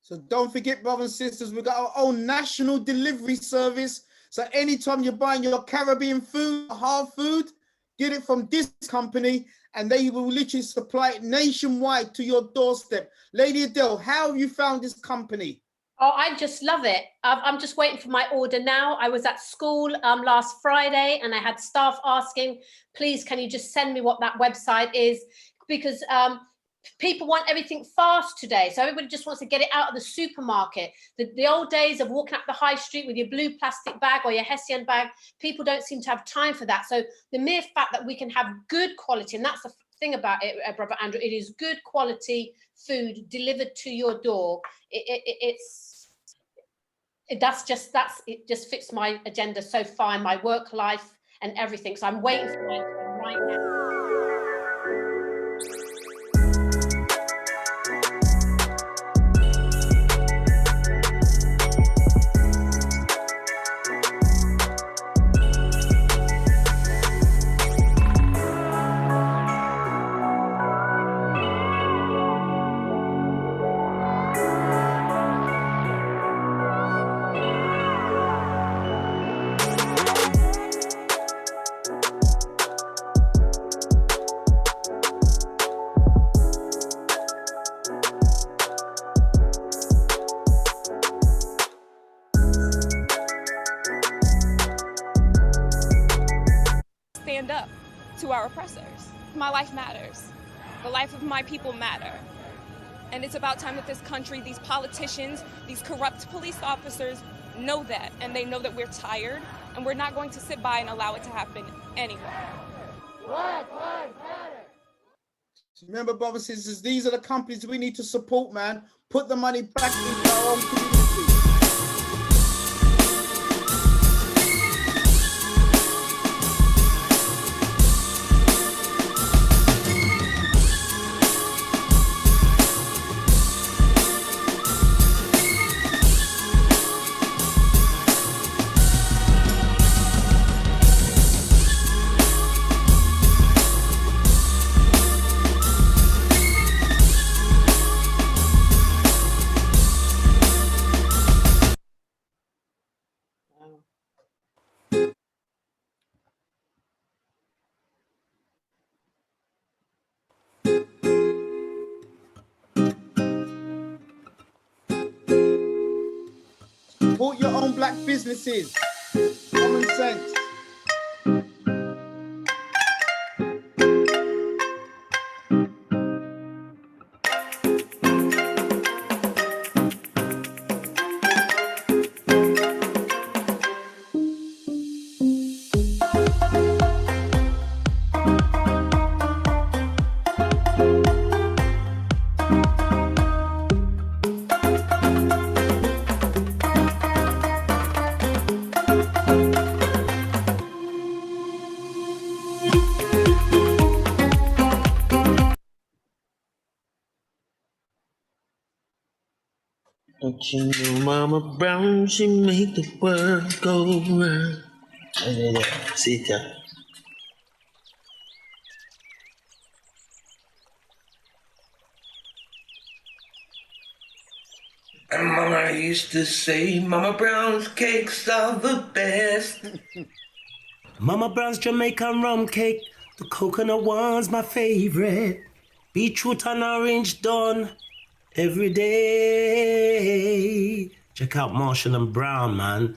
Speaker 1: So don't forget, brothers and sisters, we've got our own national delivery service. So anytime you're buying your Caribbean food, hard food, get it from this company, and they will literally supply it nationwide to your doorstep. Lady Adele, how have you found this company?
Speaker 2: Oh, I just love it. I'm just waiting for my order now. I was at school last Friday and I had staff asking, please, can you just send me what that website is? Because people want everything fast today. So everybody just wants to get it out of the supermarket. The old days of walking up the high street with your blue plastic bag or your Hessian bag, people don't seem to have time for that. So the mere fact that we can have good quality, and that's the thing about it, Brother Andrew, it is good quality food delivered to your door. It just fits my agenda so far in my work life and everything. So I'm waiting for mine right now.
Speaker 4: Stand up to our oppressors. My life matters. The life of my people matter. And it's about time that this country, these politicians, these corrupt police officers know that, and they know that we're tired, and we're not going to sit by and allow it to happen anymore.
Speaker 1: Remember, brothers and sisters, these are the companies we need to support, man. Put the money back into our own community. Support your own black businesses. Common sense.
Speaker 5: Don't you know Mama Brown, she make the world go round. Yeah. See ya. And Mama used to say, Mama Brown's cakes are the best.
Speaker 6: Mama Brown's Jamaican rum cake, the coconut one's my favorite. Beetroot and orange done every day. Check out Marshall and Brown, man.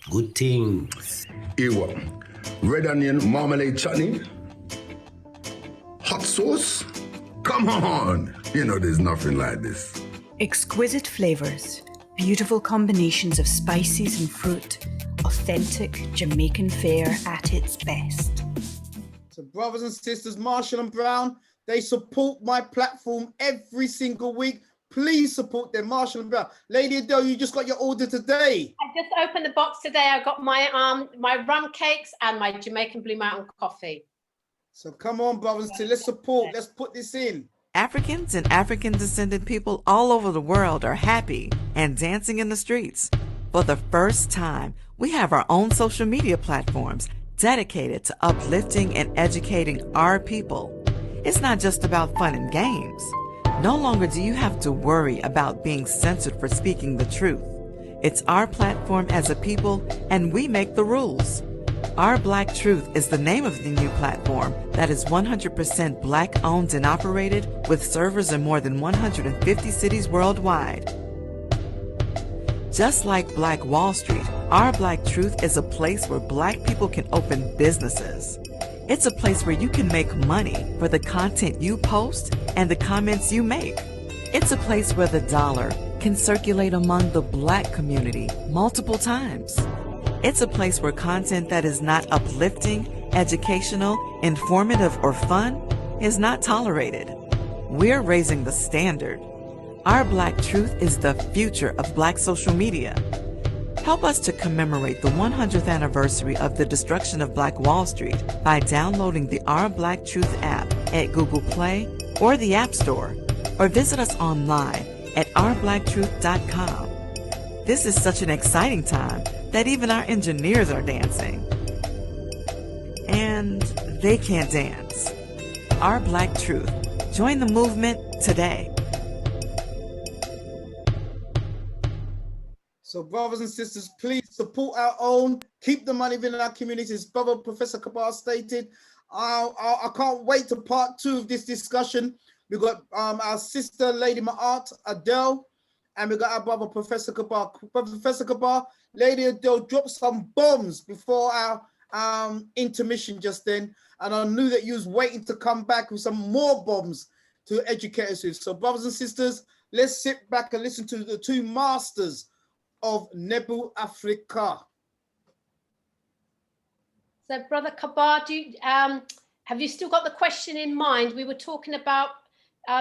Speaker 6: Good things.
Speaker 7: Ewa, red onion marmalade chutney, hot sauce. Come on, you know there's nothing like this.
Speaker 8: Exquisite flavors, beautiful combinations of spices and fruit, authentic Jamaican fare at its best.
Speaker 1: So brothers and sisters, Marshall and Brown, they support my platform every single week. Please support them, Marshall and Brown. Lady Adele, you just got your order today.
Speaker 2: I just opened the box today. I got my my rum cakes and my Jamaican Blue Mountain coffee.
Speaker 1: So come on, brothers and sisters, let's support. Let's put this in.
Speaker 9: Africans and African-descended people all over the world are happy and dancing in the streets. For the first time, we have our own social media platforms dedicated to uplifting and educating our people. It's not just about fun and games. No longer do you have to worry about being censored for speaking the truth. It's our platform as a people, and we make the rules. Our Black Truth is the name of the new platform that is 100% Black owned and operated with servers in more than 150 cities worldwide. Just like Black Wall Street, Our Black Truth is a place where Black people can open businesses. It's a place where you can make money for the content you post and the comments you make. It's a place where the dollar can circulate among the Black community multiple times. It's a place where content that is not uplifting, educational, informative, or fun is not tolerated. We're raising the standard. Our Black Truth is the future of Black social media. Help us to commemorate the 100th anniversary of the destruction of Black Wall Street by downloading the Our Black Truth app at Google Play or the App Store, or visit us online at ourblacktruth.com. This is such an exciting time that even our engineers are dancing. And they can't dance. Our Black Truth. Join the movement today.
Speaker 1: So brothers and sisters, please support our own, keep the money within our communities. Brother Professor Kaba stated, I can't wait to part 2 of this discussion. We've got our sister, Lady Ma'at Adele, and we've got our brother Professor Kaba. Professor Kaba, Lady Adele dropped some bombs before our intermission just then, and I knew that you was waiting to come back with some more bombs to educate us with. So brothers and sisters, let's sit back and listen to the 2 masters of Nebu, Afrika.
Speaker 2: So, Brother Kaba, have you still got the question in mind? We were talking about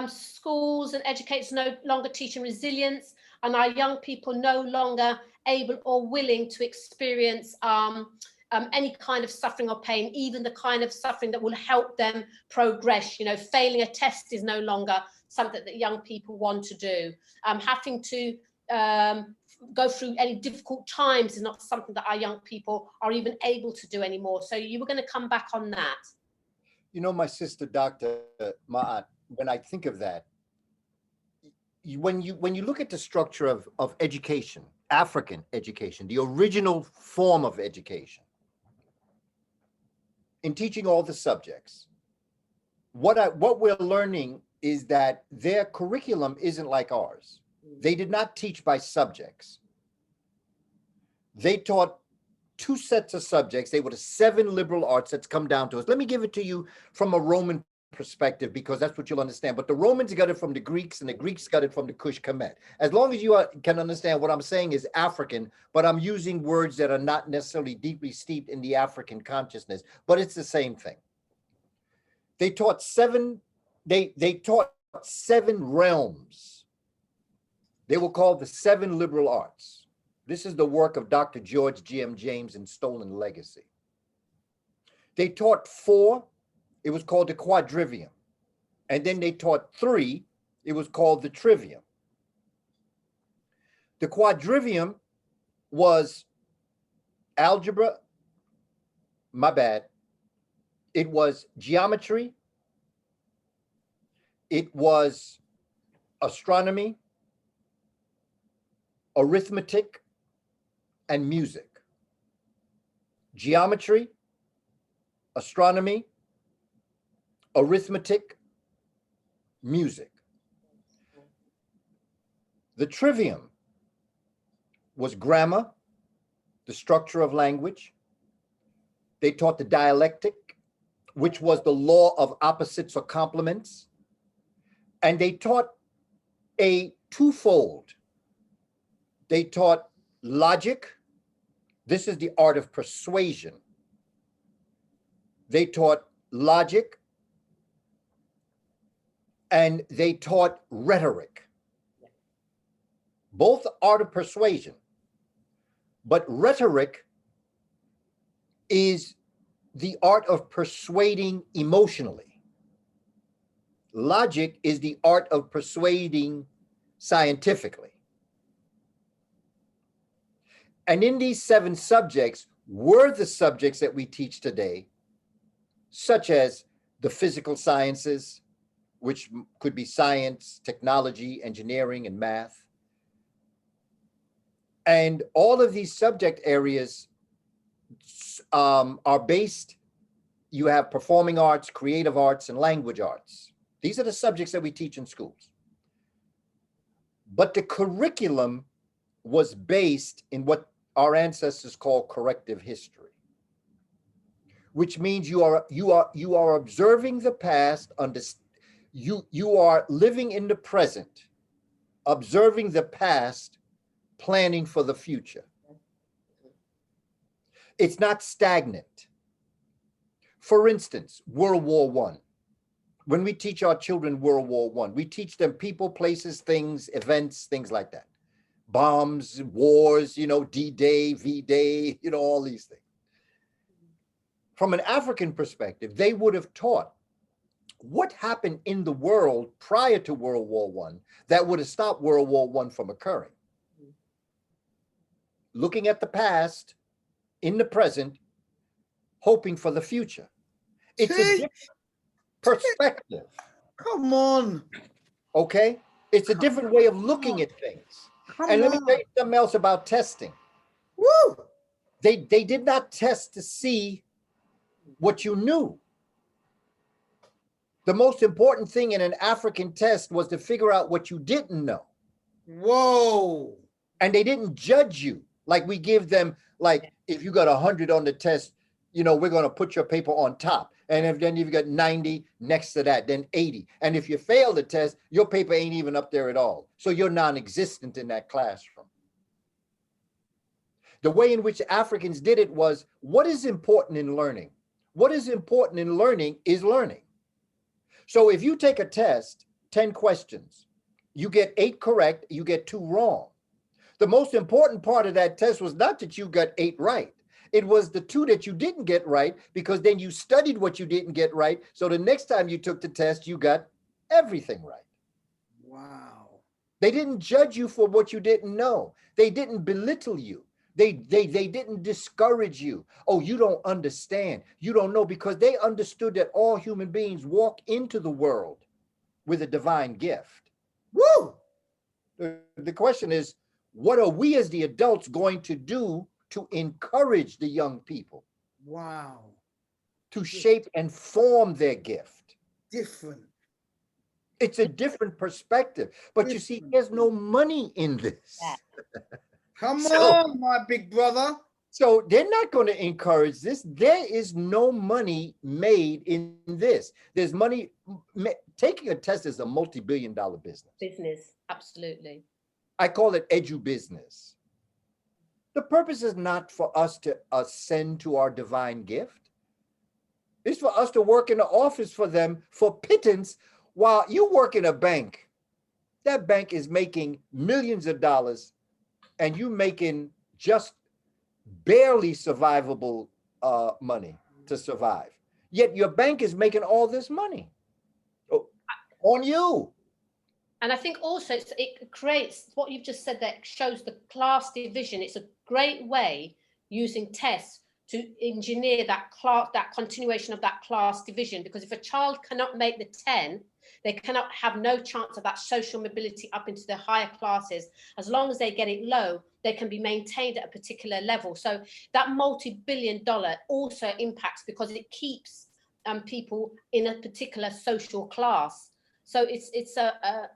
Speaker 2: schools and educators no longer teaching resilience, and our young people no longer able or willing to experience any kind of suffering or pain, even the kind of suffering that will help them progress. You know, failing a test is no longer something that young people want to do. Having to go through any difficult times is not something that our young people are even able to do anymore. So you were going to come back on that.
Speaker 3: You know, my sister, Dr. Ma'at, when I think of that, when you look at the structure of education, African education, the original form of education, in teaching all the subjects, what we're learning is that their curriculum isn't like ours. They did not teach by subjects. They taught 2 sets of subjects. They were the 7 liberal arts that's come down to us. Let me give it to you from a Roman perspective, because that's what you'll understand. But the Romans got it from the Greeks, and the Greeks got it from the Kush Kemet. As long as you can understand what I'm saying is African, but I'm using words that are not necessarily deeply steeped in the African consciousness, but it's the same thing. They taught 7 realms. They were called the 7 liberal arts. This is the work of Dr. George G.M. James in Stolen Legacy. They taught 4, it was called the quadrivium. And then they taught 3, it was called the trivium. The quadrivium was algebra, it was geometry, it was astronomy, arithmetic, and music. Geometry, astronomy, arithmetic, music. The trivium was grammar, the structure of language. They taught the dialectic, which was the law of opposites or complements. And they taught a twofold. They taught logic. This is the art of persuasion. They taught logic, and they taught rhetoric. Both art of persuasion, but rhetoric is the art of persuading emotionally. Logic is the art of persuading scientifically. And in these 7 subjects were the subjects that we teach today, such as the physical sciences, which could be science, technology, engineering, and math. And all of these subject areas are based, you have performing arts, creative arts, and language arts. These are the subjects that we teach in schools. But the curriculum was based in what our ancestors call corrective history, which means you are observing the past, you are living in the present, observing the past, planning for the future. It's not stagnant. For instance, World War I. When we teach our children World War I, we teach them people, places, things, events, things like that. Bombs, wars, you know, D-Day, V-Day, you know, all these things. From an African perspective, they would have taught what happened in the world prior to World War I that would have stopped World War I from occurring. Looking at the past, in the present, hoping for the future. It's a different perspective.
Speaker 1: Come on.
Speaker 3: Okay? It's a different way of looking at things. And let me tell you something else about testing.
Speaker 1: Woo!
Speaker 3: They did not test to see what you knew. The most important thing in an African test was to figure out what you didn't know.
Speaker 1: Whoa.
Speaker 3: And they didn't judge you. Like we give them, like, if you got 100 on the test, you know, we're going to put your paper on top. And if then you've got 90 next to that, then 80. And if you fail the test, your paper ain't even up there at all. So you're non-existent in that classroom. The way in which Africans did it was, what is important in learning? What is important in learning is learning. So if you take a test, 10 questions, you get 8 correct, you get 2 wrong. The most important part of that test was not that you got 8 right. It was the 2 that you didn't get right, because then you studied what you didn't get right. So the next time you took the test, you got everything right.
Speaker 1: Wow.
Speaker 3: They didn't judge you for what you didn't know. They didn't belittle you. They didn't discourage you. Oh, you don't understand. You don't know, because they understood that all human beings walk into the world with a divine gift.
Speaker 1: Woo!
Speaker 3: The question is, what are we as the adults going to do to encourage the young people?
Speaker 1: Wow.
Speaker 3: To shape and form their gift.
Speaker 1: Different.
Speaker 3: It's a different perspective. But you see, there's no money in this.
Speaker 1: Come on, my big brother.
Speaker 3: So they're not going to encourage this. There is no money made in this. There's money. Taking a test is a multi-billion-dollar business.
Speaker 2: Absolutely.
Speaker 3: I call it edu-business. The purpose is not for us to ascend to our divine gift. It's for us to work in the office for them for pittance while you work in a bank. That bank is making millions of dollars and you making just barely survivable money to survive. Yet your bank is making all this money on you.
Speaker 2: And I think also it creates what you've just said, that shows the class division. It's a great way using tests to engineer that class, that continuation of that class division. Because if a child cannot make the 10, they cannot have no chance of that social mobility up into the higher classes. As long as they get it low, they can be maintained at a particular level. So that multi-billion-dollar also impacts because it keeps people in a particular social class. So it's a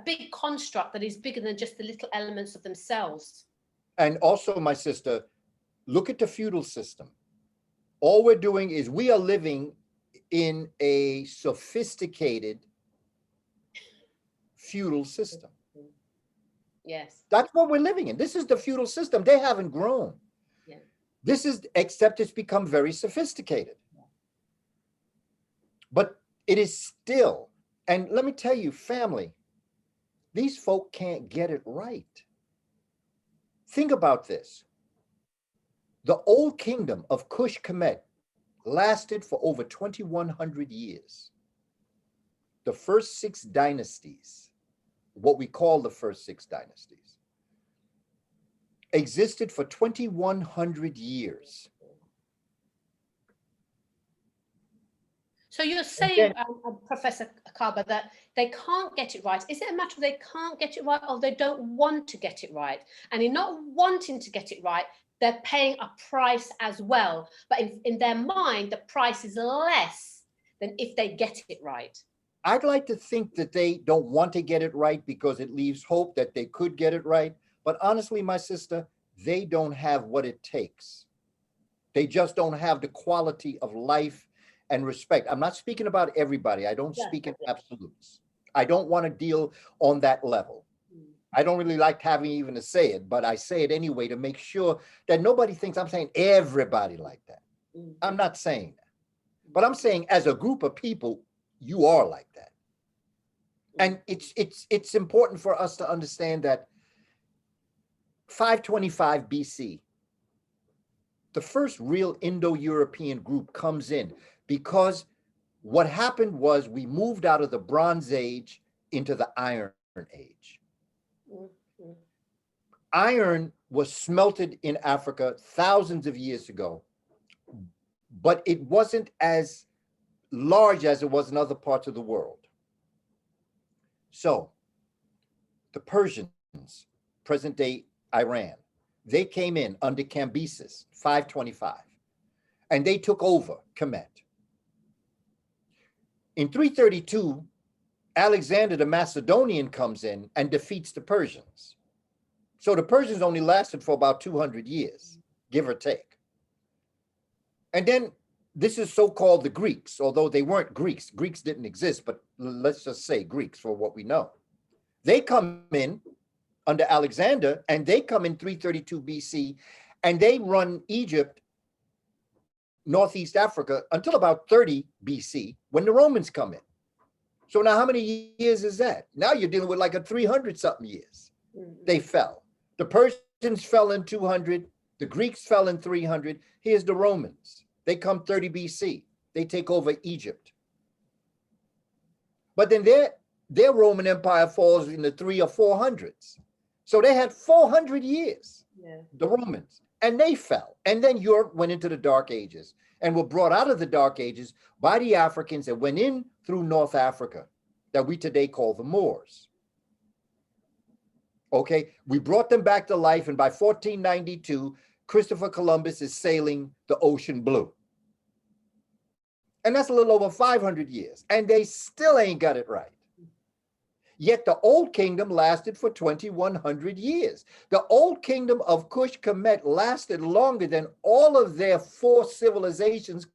Speaker 2: big construct that is bigger than just the little elements of themselves.
Speaker 3: And also, my sister, look at the feudal system. All we're doing is we are living in a sophisticated feudal system.
Speaker 2: Yes.
Speaker 3: That's what we're living in. This is the feudal system. They haven't grown.
Speaker 2: Yeah.
Speaker 3: This is, except it's become very sophisticated. Yeah. But it is still, and let me tell you, family, these folk can't get it right. Think about this. The old kingdom of Kush Kemet lasted for over 2,100 years. The first 6 dynasties, what we call the first 6 dynasties, existed for 2,100 years.
Speaker 2: So you're saying, Professor Kaba, that they can't get it right. Is it a matter of they can't get it right, or they don't want to get it right? And in not wanting to get it right, they're paying a price as well. But in their mind, the price is less than if they get it right.
Speaker 3: I'd like to think that they don't want to get it right because it leaves hope that they could get it right. But honestly, my sister, they don't have what it takes. They just don't have the quality of life and respect. I'm not speaking about everybody. I don't speak in absolutes. I don't want to deal on that level. I don't really like having even to say it, but I say it anyway to make sure that nobody thinks I'm saying everybody like that. I'm not saying that. But I'm saying as a group of people, you are like that. And it's important for us to understand that 525 BC, the first real Indo-European group comes in because what happened was we moved out of the Bronze Age into the Iron Age. Iron was smelted in Africa thousands of years ago, but it wasn't as large as it was in other parts of the world. So the Persians, present day Iran, they came in under Cambyses, 525, and they took over Kemet. In 332, Alexander the Macedonian comes in and defeats the Persians. So the Persians only lasted for about 200 years, give or take. And then this is so-called the Greeks, although they weren't Greeks. Greeks didn't exist, but let's just say Greeks for what we know. They come in under Alexander, and they come in 332 BC, and they run Egypt, Northeast Africa, until about 30 BC, when the Romans come in. So now how many years is that? Now you're dealing with like a 300-something years. They fell. The Persians fell in 200. The Greeks fell in 300. Here's the Romans. They come 30 BC. They take over Egypt. But then their Roman Empire falls in the 300s or 400s. So they had 400 years, the Romans, and they fell. And then Europe went into the Dark Ages and were brought out of the Dark Ages by the Africans that went in through North Africa, that we today call the Moors. Okay, we brought them back to life, and by 1492, Christopher Columbus is sailing the ocean blue. And that's a little over 500 years, and they still ain't got it right. Yet the Old Kingdom lasted for 2,100 years. The Old Kingdom of Kush Kemet lasted longer than all of their 4 civilizations.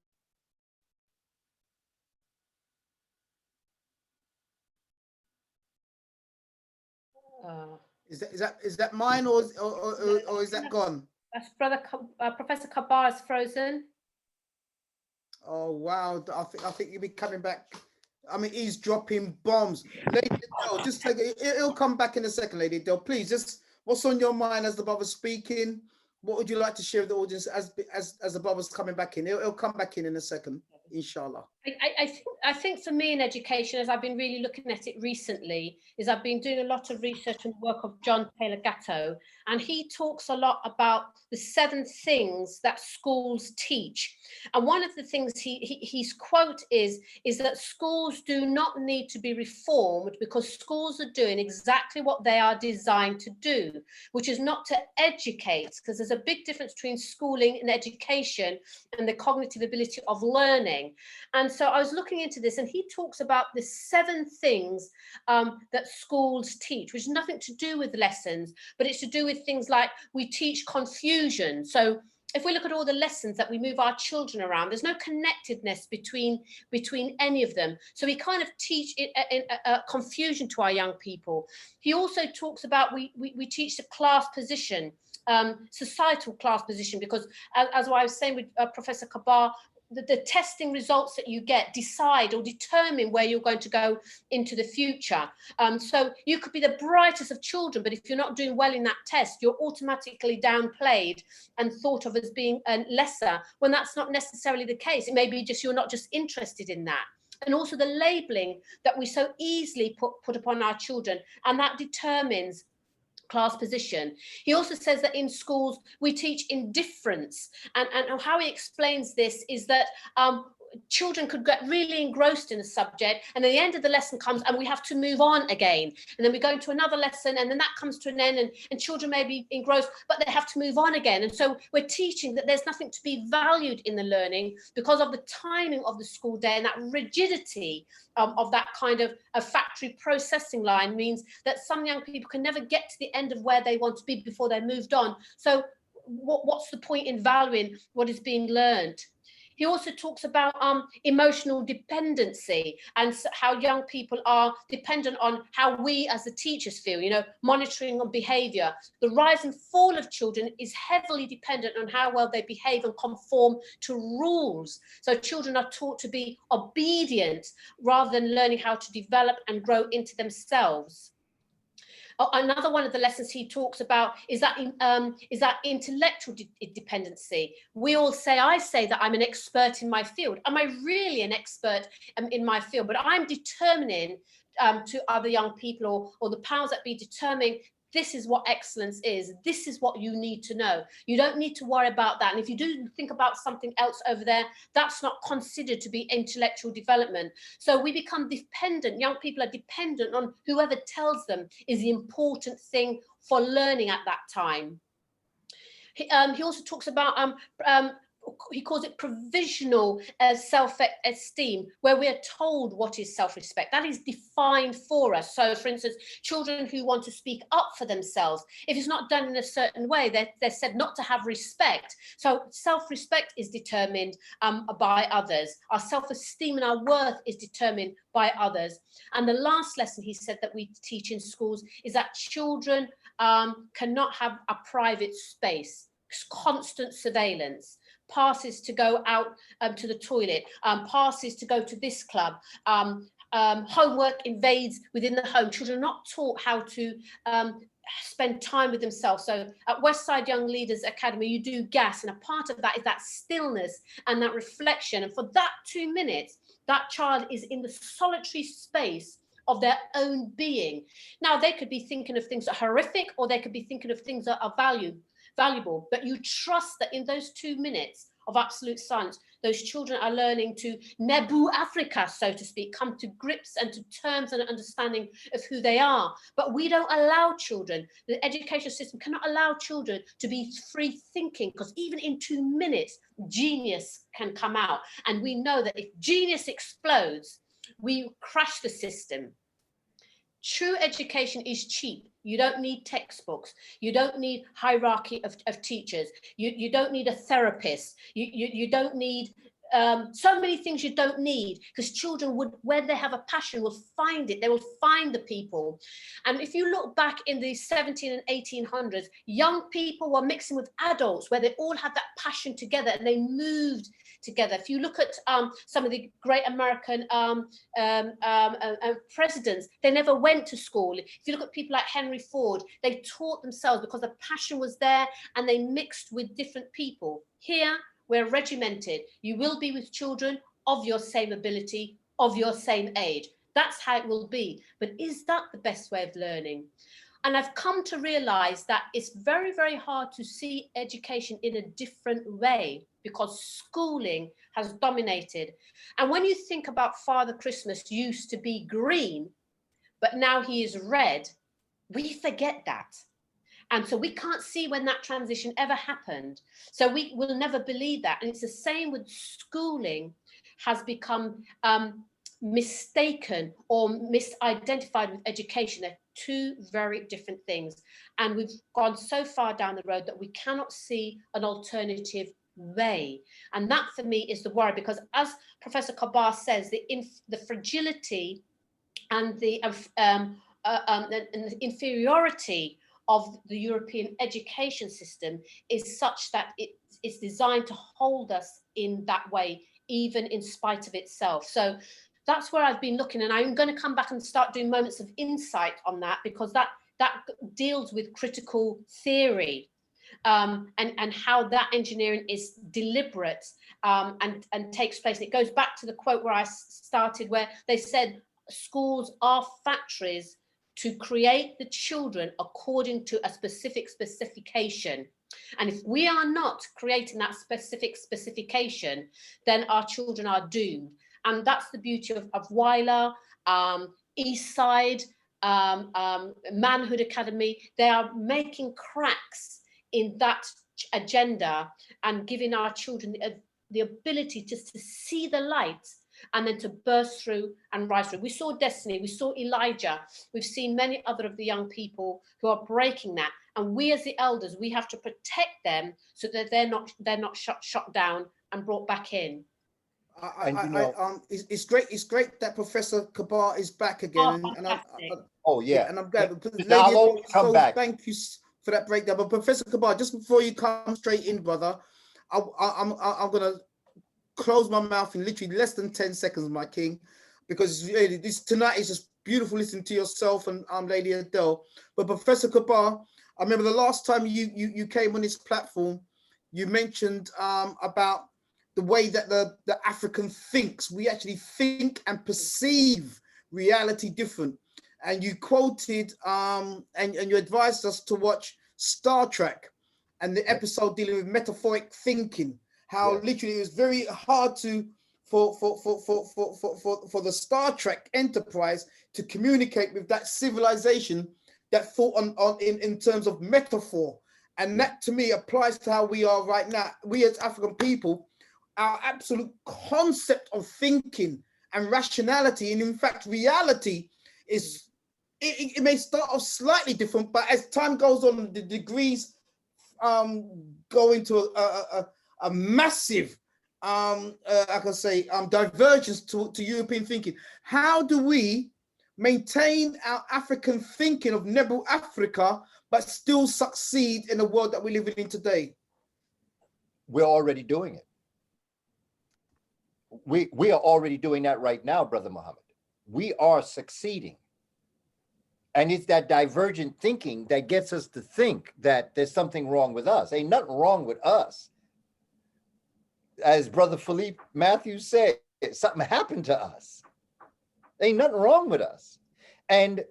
Speaker 1: Is that mine or is that gone?
Speaker 2: That's Professor Kaba is frozen.
Speaker 1: Oh wow! I think you'll be coming back. I mean, he's dropping bombs. Lady Del, just take it. It'll come back in a second, Lady Del. Please, just what's on your mind as the brother's speaking? What would you like to share with the audience as the brother's coming back in? It'll come back in a second, inshallah.
Speaker 2: I think for me in education, as I've been really looking at it recently, is I've been doing a lot of research and work of John Taylor Gatto, and he talks a lot about the 7 things that schools teach. And one of the things his quote is that schools do not need to be reformed because schools are doing exactly what they are designed to do, which is not to educate, because there's a big difference between schooling and education and the cognitive ability of learning. And so I was looking into this, and he talks about the 7 things that schools teach, which is nothing to do with lessons, but it's to do with things like we teach confusion. So if we look at all the lessons that we move our children around, there's no connectedness between any of them. So we kind of teach confusion to our young people. He also talks about we teach the class position, societal class position, because as I was saying with Professor Kaba, the testing results that you get decide or determine where you're going to go into the future. So you could be the brightest of children, but if you're not doing well in that test, you're automatically downplayed and thought of as being lesser, when that's not necessarily the case. It may be just you're not just interested in that. And also the labeling that we so easily put upon our children, and that determines class position. He also says that in schools we teach indifference, and how he explains this is that children could get really engrossed in the subject, and then the end of the lesson comes and we have to move on again, and then we go into another lesson, and then that comes to an end, and children may be engrossed, but they have to move on again. And so we're teaching that there's nothing to be valued in the learning because of the timing of the school day, and that rigidity of that kind of a factory processing line means that some young people can never get to the end of where they want to be before they're moved on. So what's the point in valuing what is being learned? He also talks about emotional dependency and how young people are dependent on how we as the teachers feel, you know, monitoring on behavior. The rise and fall of children is heavily dependent on how well they behave and conform to rules. So children are taught to be obedient rather than learning how to develop and grow into themselves. Another one of the lessons he talks about is that intellectual dependency. We all say, I say that I'm an expert in my field. Am I really an expert in my field? But I'm determining to other young people or the powers that be, determining this is what excellence is. This is what you need to know. You don't need to worry about that. And if you do think about something else over there, that's not considered to be intellectual development. So we become dependent. Young people are dependent on whoever tells them is the important thing for learning at that time. He also talks about he calls it provisional self-esteem, where we are told what is self-respect. That is defined for us. So, for instance, children who want to speak up for themselves, if it's not done in a certain way, they're said not to have respect. So self-respect is determined by others. Our self-esteem and our worth is determined by others. And the last lesson he said that we teach in schools is that children cannot have a private space. Constant surveillance, passes to go out to the toilet, passes to go to this club, homework invades within the home. Children are not taught how to spend time with themselves. So at Westside Young Leaders Academy, you do GAS, and a part of that is that stillness and that reflection. And for that 2 minutes, that child is in the solitary space of their own being. Now, they could be thinking of things that are horrific, or they could be thinking of things that are valuable, but you trust that in those 2 minutes of absolute silence, those children are learning to Nebu Afrika, so to speak, come to grips and to terms and understanding of who they are. But we don't allow children, the education system cannot allow children to be free thinking, because even in 2 minutes, genius can come out. And we know that if genius explodes, we crash the system. True education is cheap. You don't need textbooks. You don't need hierarchy of teachers. You don't need a therapist. You don't need so many things you don't need, because children would, when they have a passion, will find it. They will find the people. And if you look back in the 17 and 1800s, young people were mixing with adults where they all had that passion together and they moved together. If you look at some of the great American presidents, they never went to school. If you look at people like Henry Ford, they taught themselves because the passion was there and they mixed with different people. Here, we're regimented. You will be with children of your same ability, of your same age. That's how it will be. But is that the best way of learning? And I've come to realize that it's very, very hard to see education in a different way, because schooling has dominated. And when you think about Father Christmas used to be green, but now he is red, we forget that. And so we can't see when that transition ever happened. So we will never believe that. And it's the same with schooling has become mistaken or misidentified with education. They're two very different things. And we've gone so far down the road that we cannot see an alternative way. And that for me is the worry, because as Professor Kaba says, the fragility and the inferiority of the European education system is such that it's designed to hold us in that way, even in spite of itself. So that's where I've been looking, and I'm going to come back and start doing moments of insight on that, because that deals with critical theory and how that engineering is deliberate and takes place. And it goes back to the quote where I started, where they said schools are factories to create the children according to a specific specification. And if we are not creating that specific specification, then our children are doomed. And that's the beauty of Weiler, Eastside, Manhood Academy. They are making cracks in that agenda and giving our children the ability just to see the light and then to burst through and rise through. We saw Destiny, we saw Elijah, we've seen many other of the young people who are breaking that. And we as the elders, we have to protect them so that they're not shot down and brought back in.
Speaker 1: It's great that Professor Kaba is back again. And I'm glad. Lady,
Speaker 3: come back.
Speaker 1: Thank you for that breakdown. But Professor Kaba, just before you come straight in, brother, I'm gonna close my mouth in literally less than 10 seconds, my king, because really tonight is just beautiful listening to yourself and Lady Adele. But Professor Kaba, I remember the last time you came on this platform, you mentioned about the way that the African thinks. We actually think and perceive reality different. And you quoted and you advised us to watch Star Trek and the episode dealing with metaphoric thinking. How literally it was very hard for the Star Trek Enterprise to communicate with that civilization that thought in terms of metaphor. And that to me applies to how we are right now. We as African people, our absolute concept of thinking and rationality, and in fact reality, is it may start off slightly different, but as time goes on, the degrees go into a massive I can say divergence to European thinking. How do we maintain our African thinking of Nebu Afrika but still succeed in the world that we live in today?
Speaker 3: We're already doing it. We are already doing that right now, Brother Muhammad. We are succeeding. And it's that divergent thinking that gets us to think that there's something wrong with us. Ain't nothing wrong with us. As Brother Philippe Matthews said, something happened to us. Ain't nothing wrong with us. And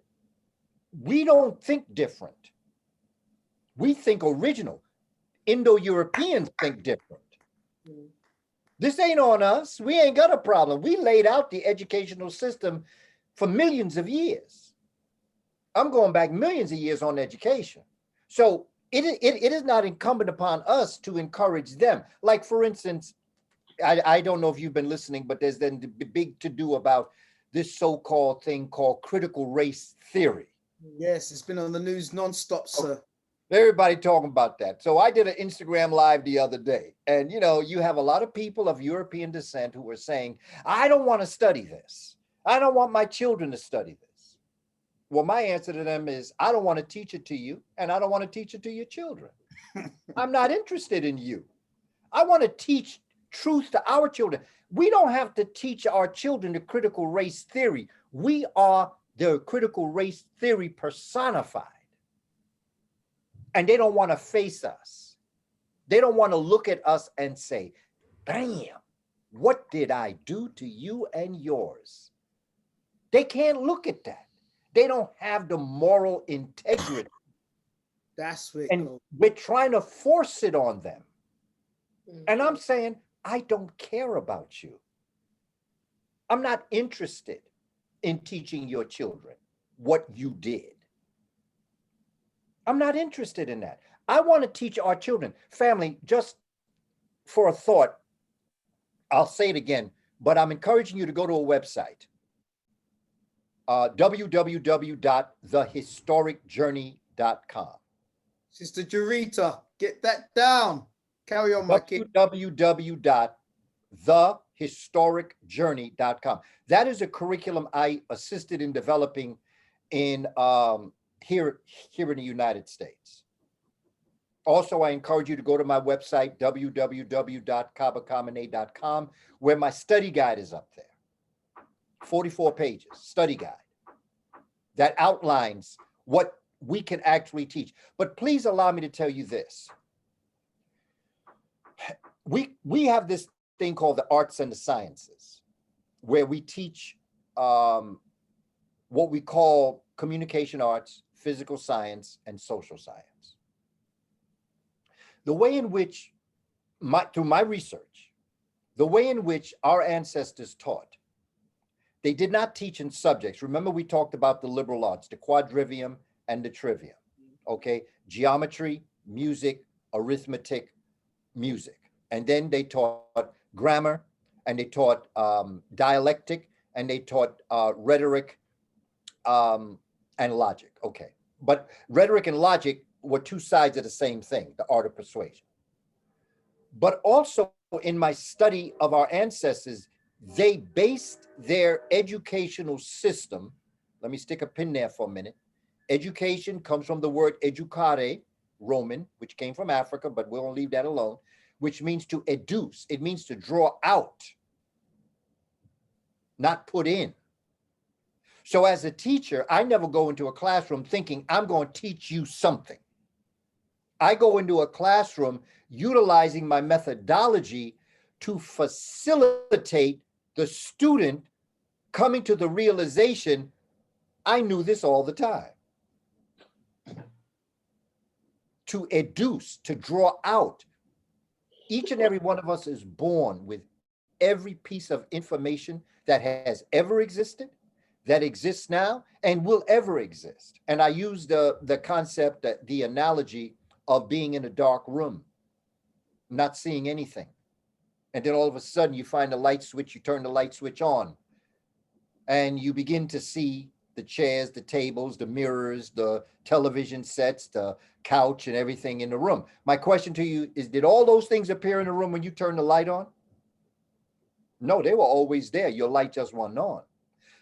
Speaker 3: we don't think different. We think original. Indo-Europeans think different. This ain't on us. We ain't got a problem. We laid out the educational system for millions of years. I'm going back millions of years on education. So it is not incumbent upon us to encourage them. Like, for instance, I don't know if you've been listening, but there's then the big to-do about this so-called thing called critical race theory.
Speaker 1: Yes, it's been on the news nonstop, sir.
Speaker 3: Everybody talking about that. So I did an Instagram live the other day, and you have a lot of people of European descent who are saying, I don't want to study this. I don't want my children to study this. Well, my answer to them is, I don't want to teach it to you, and I don't want to teach it to your children. I'm not interested in you. I want to teach truth to our children. We don't have to teach our children the critical race theory. We are the critical race theory personified. And they don't want to face us. They don't want to look at us and say, damn, what did I do to you and yours? They can't look at that. They don't have the moral integrity.
Speaker 1: That's what
Speaker 3: we're trying to force it on them. And I'm saying, I don't care about you. I'm not interested in teaching your children what you did. I'm not interested in that. I want to teach our children. Family, just for a thought, I'll say it again, but I'm encouraging you to go to a website, www.thehistoricjourney.com.
Speaker 1: Sister Jarita, get that down. Carry on, my kid.
Speaker 3: www.thehistoricjourney.com. That is a curriculum I assisted in developing in here in the United States. Also, I encourage you to go to my website, www.kabakamene.com, where my study guide is up there. 44 pages, study guide, that outlines what we can actually teach. But please allow me to tell you this. We have this thing called the arts and the sciences, where we teach what we call communication arts, physical science, and social science. The way in which, through my research, the way in which our ancestors taught, they did not teach in subjects. Remember, we talked about the liberal arts, the quadrivium and the trivium, okay? Geometry, music, arithmetic, music. And then they taught grammar, and they taught dialectic, and they taught rhetoric and logic, okay? But rhetoric and logic were two sides of the same thing, the art of persuasion. But also in my study of our ancestors, they based their educational system, let me stick a pin there for a minute. Education comes from the word educare, Roman, which came from Africa, but we'll leave that alone, which means to educe. It means to draw out, not put in. So as a teacher, I never go into a classroom thinking I'm going to teach you something. I go into a classroom utilizing my methodology to facilitate the student coming to the realization, I knew this all the time. To educe, to draw out. Each and every one of us is born with every piece of information that has ever existed, that exists now, and will ever exist. And I use the concept, the analogy of being in a dark room, not seeing anything. And then all of a sudden you find a light switch, you turn the light switch on, and you begin to see the chairs, the tables, the mirrors, the television sets, the couch, and everything in the room. My question to you is, did all those things appear in the room when you turned the light on? No, they were always there. Your light just wasn't on.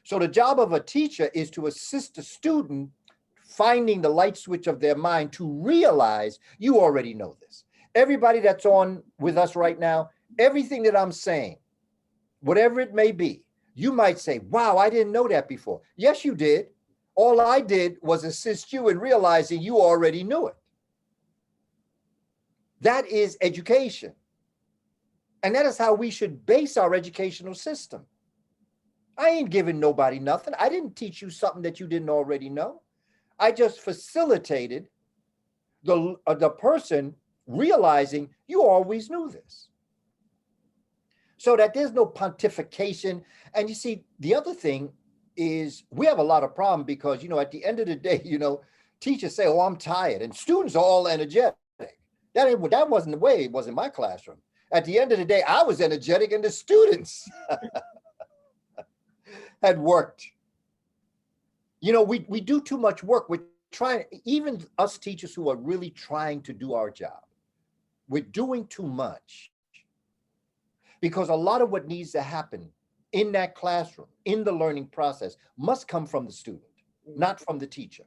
Speaker 3: So the job of a teacher is to assist the student finding the light switch of their mind to realize you already know this. Everybody that's on with us right now, everything that I'm saying, whatever it may be, you might say, wow, I didn't know that before. Yes, you did. All I did was assist you in realizing you already knew it. That is education. And that is how we should base our educational system. I ain't giving nobody nothing. I didn't teach you something that you didn't already know. I just facilitated the person realizing you always knew this. So that there's no pontification. And you see, the other thing is we have a lot of problem because, at the end of the day, teachers say, oh, I'm tired. And students are all energetic. That wasn't the way it was in my classroom. At the end of the day, I was energetic and the students had worked. We do too much work. We're trying, even us teachers who are really trying to do our job, we're doing too much. Because a lot of what needs to happen in that classroom, in the learning process, must come from the student, not from the teacher.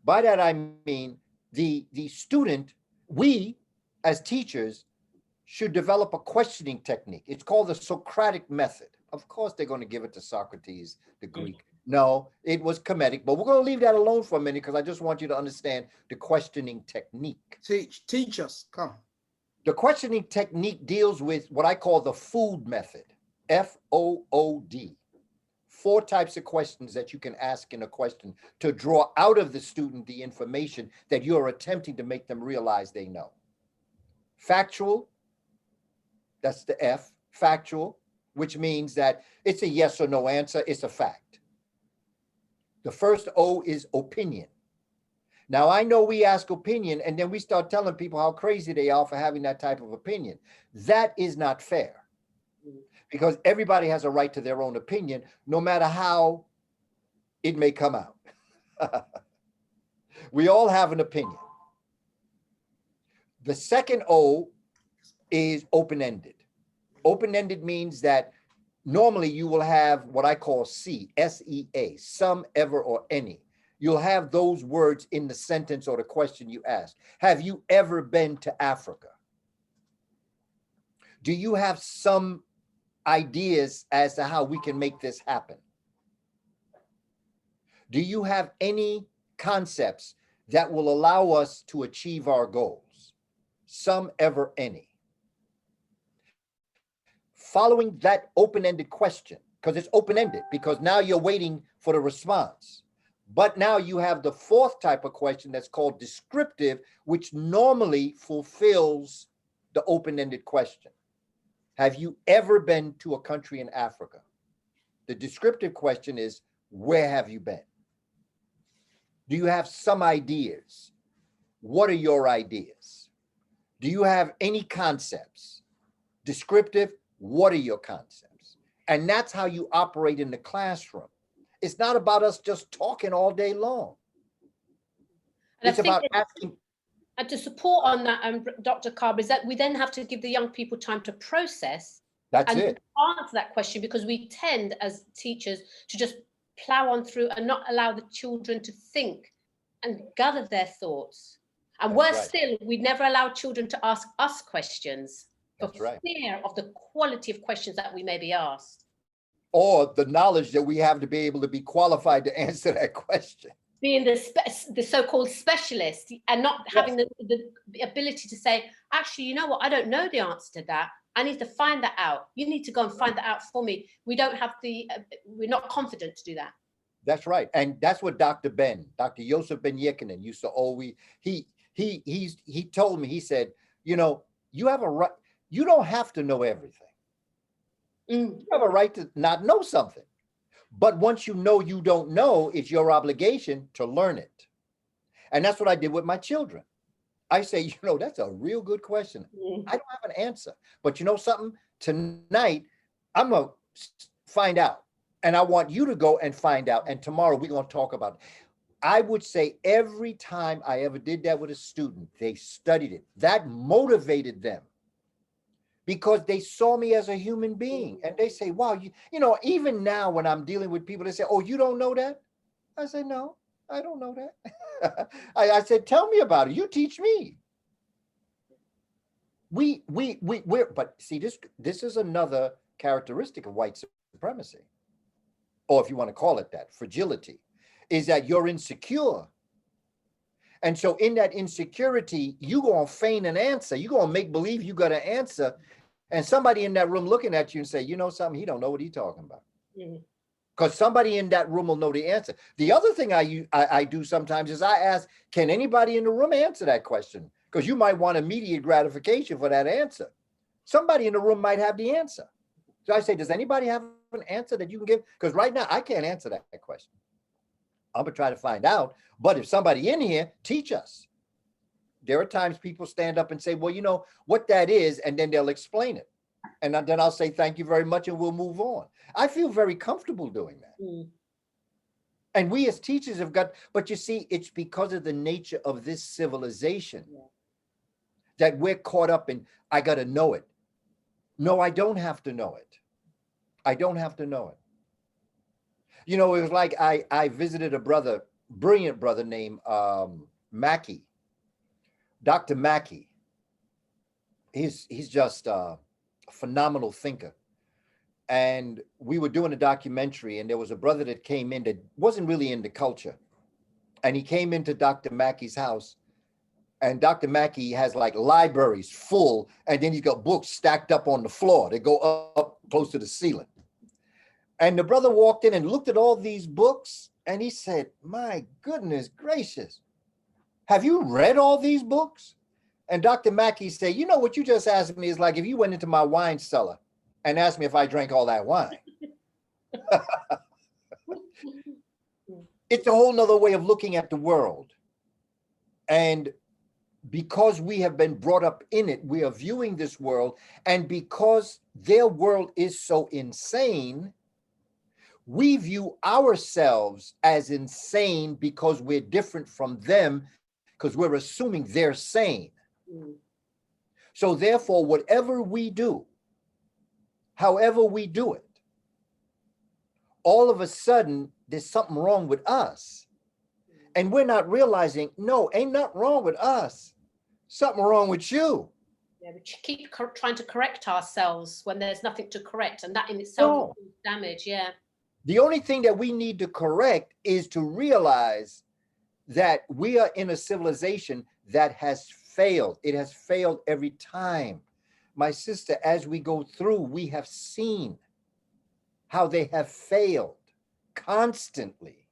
Speaker 3: By that, I mean the student, we as teachers should develop a questioning technique. It's called the Socratic method. Of course, they're going to give it to Socrates, the Greek. No, it was Kemetic, but we're going to leave that alone for a minute because I just want you to understand the questioning technique.
Speaker 1: Teach us, come.
Speaker 3: The questioning technique deals with what I call the food method, FOOD. 4 types of questions that you can ask in a question to draw out of the student the information that you're attempting to make them realize they know. Factual, that's the F, factual, which means that it's a yes or no answer, it's a fact. The first O is opinion. Now, I know we ask opinion and then we start telling people how crazy they are for having that type of opinion. That is not fair because everybody has a right to their own opinion, no matter how it may come out. We all have an opinion. The second O is open-ended. Open-ended means that normally you will have what I call C, S-E-A, some, ever, or any. You'll have those words in the sentence or the question you ask. Have you ever been to Afrika? Do you have some ideas as to how we can make this happen? Do you have any concepts that will allow us to achieve our goals? Some, ever, any. Following that open-ended question because it's open-ended, because now you're waiting for the response. But now you have the fourth type of question that's called descriptive, which normally fulfills the open-ended question. Have you ever been to a country in Africa? The descriptive question is, where have you been? Do you have some ideas? What are your ideas? Do you have any concepts? Descriptive, what are your concepts? And that's how you operate in the classroom. It's not about us just talking all day long.
Speaker 2: And
Speaker 3: it's about asking.
Speaker 2: And to support on that, Dr. Kaba, is that we then have to give the young people time to process
Speaker 3: That's
Speaker 2: and
Speaker 3: it.
Speaker 2: answer that question, because we tend as teachers to just plow on through and not allow the children to think and gather their thoughts. And
Speaker 3: That's
Speaker 2: worse
Speaker 3: right.
Speaker 2: still, we never allow children to ask us questions for
Speaker 3: That's right.
Speaker 2: fear of the quality of questions that we may be asked.
Speaker 3: Or the knowledge that we have to be able to be qualified to answer that question.
Speaker 2: Being the so-called specialist and not having the ability to say, actually, you know what, I don't know the answer to that. I need to find that out. You need to go and find that out for me. We don't have we're not confident to do that.
Speaker 3: That's right. And that's what Dr. Joseph Ben Yekinen used to always, he told me, he said, you know, you have a right, you don't have to know everything. You have a right to not know something. But once you know you don't know, it's your obligation to learn it. And that's what I did with my children. I say, you know, that's a real good question. I don't have an answer. But you know something? Tonight, I'm going to find out. And I want you to go and find out. And tomorrow we're going to talk about it. I would say every time I ever did that with a student, they studied it. That motivated them, because they saw me as a human being. And they say, wow, you know, even now when I'm dealing with people, they say, oh, you don't know that? I say, no, I don't know that. I said, tell me about it. You teach me. But see, this is another characteristic of white supremacy, or if you want to call it that, fragility, is that you're insecure. And so in that insecurity, you're going to feign an answer. You're going to make believe you got an answer. And somebody in that room looking at you and say, you know something, he don't know what he's talking about. Because somebody in that room will know the answer. The other thing I do sometimes is I ask, can anybody in the room answer that question? Because you might want immediate gratification for that answer. Somebody in the room might have the answer. So I say, does anybody have an answer that you can give? Because right now I can't answer that question. I'm going to try to find out. But if somebody in here, teach us. There are times people stand up and say, well, you know what that is, and then they'll explain it. And then I'll say, thank you very much, and we'll move on. I feel very comfortable doing that. And we as teachers have got, but you see, it's because of the nature of this civilization that we're caught up in, I got to know it. No, I don't have to know it. I don't have to know it. You know, it was like I visited a brother, brilliant brother named Mackey. Dr. Mackey, he's just a phenomenal thinker. And we were doing a documentary, and there was a brother that came in that wasn't really into culture. And he came into Dr. Mackey's house, and Dr. Mackey has like libraries full, and then he's got books stacked up on the floor. They go up close to the ceiling. And the brother walked in and looked at all these books, and he said, my goodness gracious. Have you read all these books? And Dr. Mackey said, you know, what you just asked me is like if you went into my wine cellar and asked me if I drank all that wine. It's a whole nother way of looking at the world. And because we have been brought up in it, we are viewing this world. And because their world is so insane, we view ourselves as insane because we're different from them, because we're assuming they're sane. So therefore, whatever we do, however we do it, all of a sudden, there's something wrong with us. And we're not realizing, no, ain't nothing wrong with us. Something wrong with you.
Speaker 2: Yeah, we keep trying to correct ourselves when there's nothing to correct. And that in itself is damage, yeah.
Speaker 3: The only thing that we need to correct is to realize that we are in a civilization that has failed. It has failed every time. My sister, as we go through, we have seen how they have failed constantly.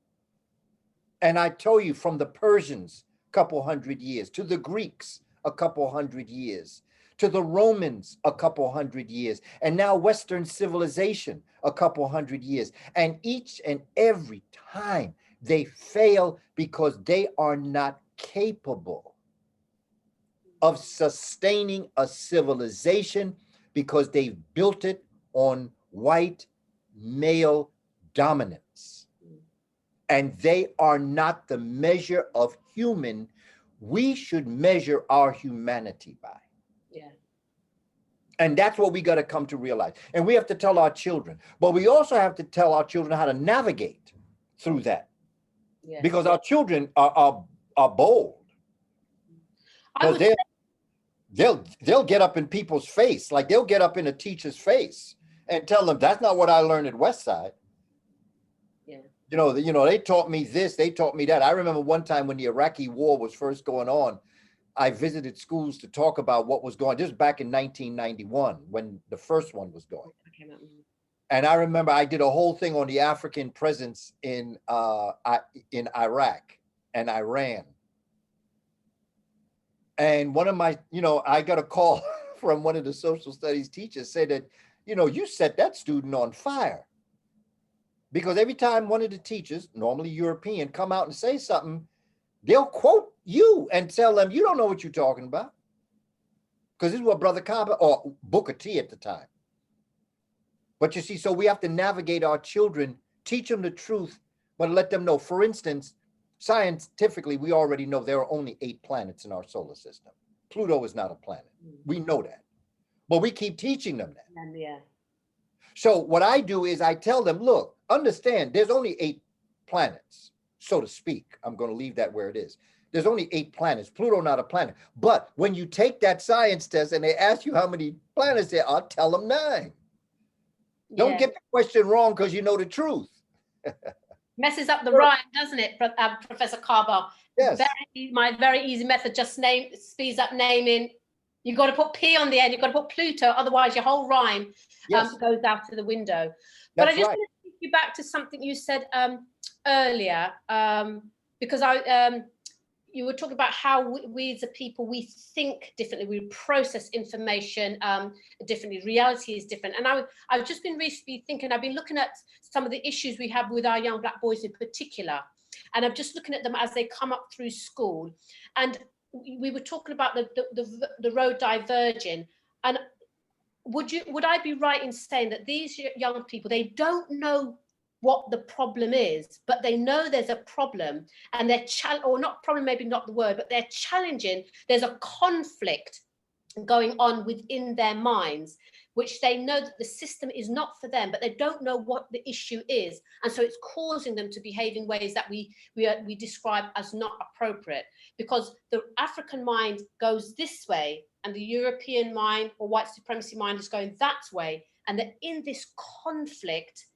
Speaker 3: And I tell you, from the Persians, a couple hundred years, to the Greeks, a couple hundred years, to the Romans, a couple hundred years, and now Western civilization, a couple hundred years. And each and every time they fail because they are not capable of sustaining a civilization because they've built it on white male dominance. And they are not the measure of human we should measure our humanity by.
Speaker 2: Yeah.
Speaker 3: And that's what we got to come to realize. And we have to tell our children, but we also have to tell our children how to navigate through that.
Speaker 2: Yeah.
Speaker 3: Because our children are bold. Because they'll get up in people's face, like they'll get up in a teacher's face and tell them, that's not what I learned at Westside.
Speaker 2: Yeah.
Speaker 3: You know, they taught me this, they taught me that. I remember one time when the Iraqi war was first going on, I visited schools to talk about what was going on. This was back in 1991 when the first one was going. And I remember I did a whole thing on the African presence in Iraq and Iran. And one of my, I got a call from one of the social studies teachers said that, you set that student on fire. Because every time one of the teachers, normally European, come out and say something, they'll quote you and tell them, you don't know what you're talking about. Because this is what Brother Kaba, or Booker T at the time. But you see, so we have to navigate our children, teach them the truth, but let them know. For instance, scientifically, we already know there are only 8 planets in our solar system. Pluto is not a planet. We know that. But we keep teaching them that.
Speaker 2: Yeah.
Speaker 3: So what I do is I tell them, look, understand, there's only 8 planets, so to speak. I'm going to leave that where it is. There's only 8 planets. Pluto not a planet. But when you take that science test and they ask you how many planets there are, tell them 9. Don't get the question wrong because you know the truth.
Speaker 2: Messes up the rhyme, doesn't it, Professor Kaba?
Speaker 3: Yes.
Speaker 2: My very easy method, just speeds up naming. You've got to put P on the end. You've got to put Pluto. Otherwise, your whole rhyme goes out to the window. But I just want to take you back to something you said earlier, because you were talking about how we as a people, we think differently, we process information differently, reality is different. And I've just been recently thinking, I've been looking at some of the issues we have with our young Black boys in particular. And I'm just looking at them as they come up through school. And we were talking about the road diverging. And would I be right in saying that these young people, they don't know what the problem is, but they know there's a problem, and they're or not problem, maybe not the word, but they're challenging. There's a conflict going on within their minds, which they know that the system is not for them, but they don't know what the issue is, and so it's causing them to behave in ways that we describe as not appropriate, because the African mind goes this way, and the European mind or white supremacy mind is going that way, and they're in this conflict.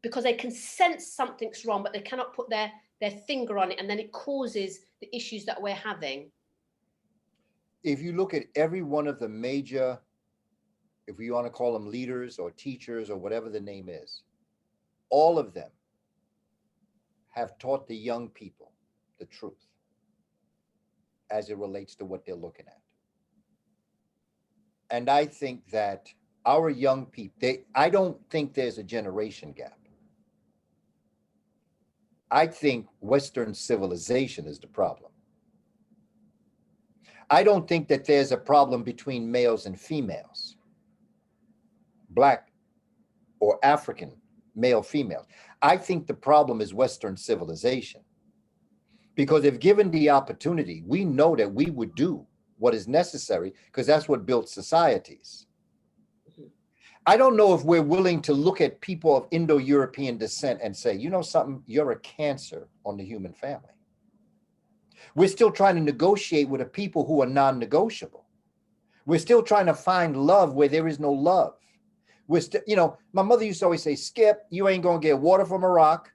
Speaker 2: Because they can sense something's wrong, but they cannot put their finger on it, and then it causes the issues that we're having.
Speaker 3: If you look at every one of the major, if we want to call them leaders or teachers or whatever the name is, all of them have taught the young people the truth as it relates to what they're looking at. And I think that our young people, I don't think there's a generation gap. I think Western civilization is the problem. I don't think that there's a problem between males and females, Black or African, male, female. I think the problem is Western civilization. Because if given the opportunity, we know that we would do what is necessary, because that's what built societies. I don't know if we're willing to look at people of Indo-European descent and say, you know something, you're a cancer on the human family. We're still trying to negotiate with a people who are non-negotiable. We're still trying to find love where there is no love. We're still, my mother used to always say, Skip, you ain't gonna get water from a rock,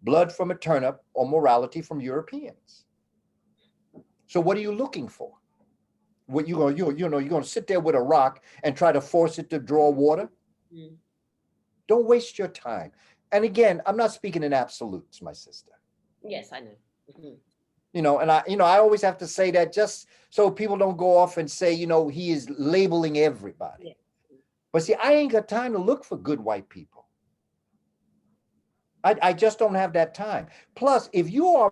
Speaker 3: blood from a turnip, or morality from Europeans. So what are you looking for? What you're gonna sit there with a rock and try to force it to draw water? Don't waste your time. And again, I'm not speaking in absolutes, my sister.
Speaker 2: Yes, I know. Mm-hmm.
Speaker 3: You know, and I always have to say that just so people don't go off and say, you know, he is labeling everybody.
Speaker 2: Yeah.
Speaker 3: But see, I ain't got time to look for good white people. I just don't have that time. Plus, if you are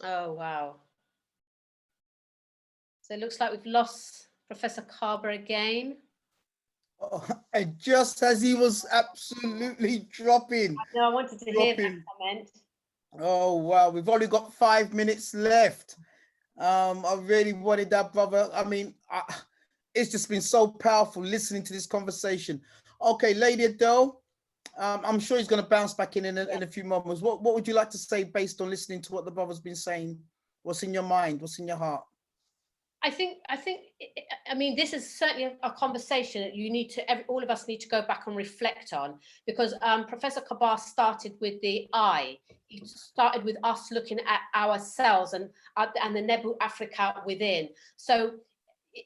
Speaker 2: Oh, wow. So it looks like we've lost Professor Kaba again.
Speaker 1: Oh, and just as he was absolutely dropping.
Speaker 2: No, I wanted to hear that comment.
Speaker 1: Oh, wow. We've only got 5 minutes left. I really wanted that, brother. I mean, it's just been so powerful listening to this conversation. Okay, Lady Adele, I'm sure he's going to bounce back in a few moments. What would you like to say based on listening to what the brother's been saying? What's in your mind? What's in your heart?
Speaker 2: I mean, this is certainly a conversation that you need to, all of us need to go back and reflect on, because Professor Kaba started with the I. He started with us looking at ourselves and the Nebu Afrika within. So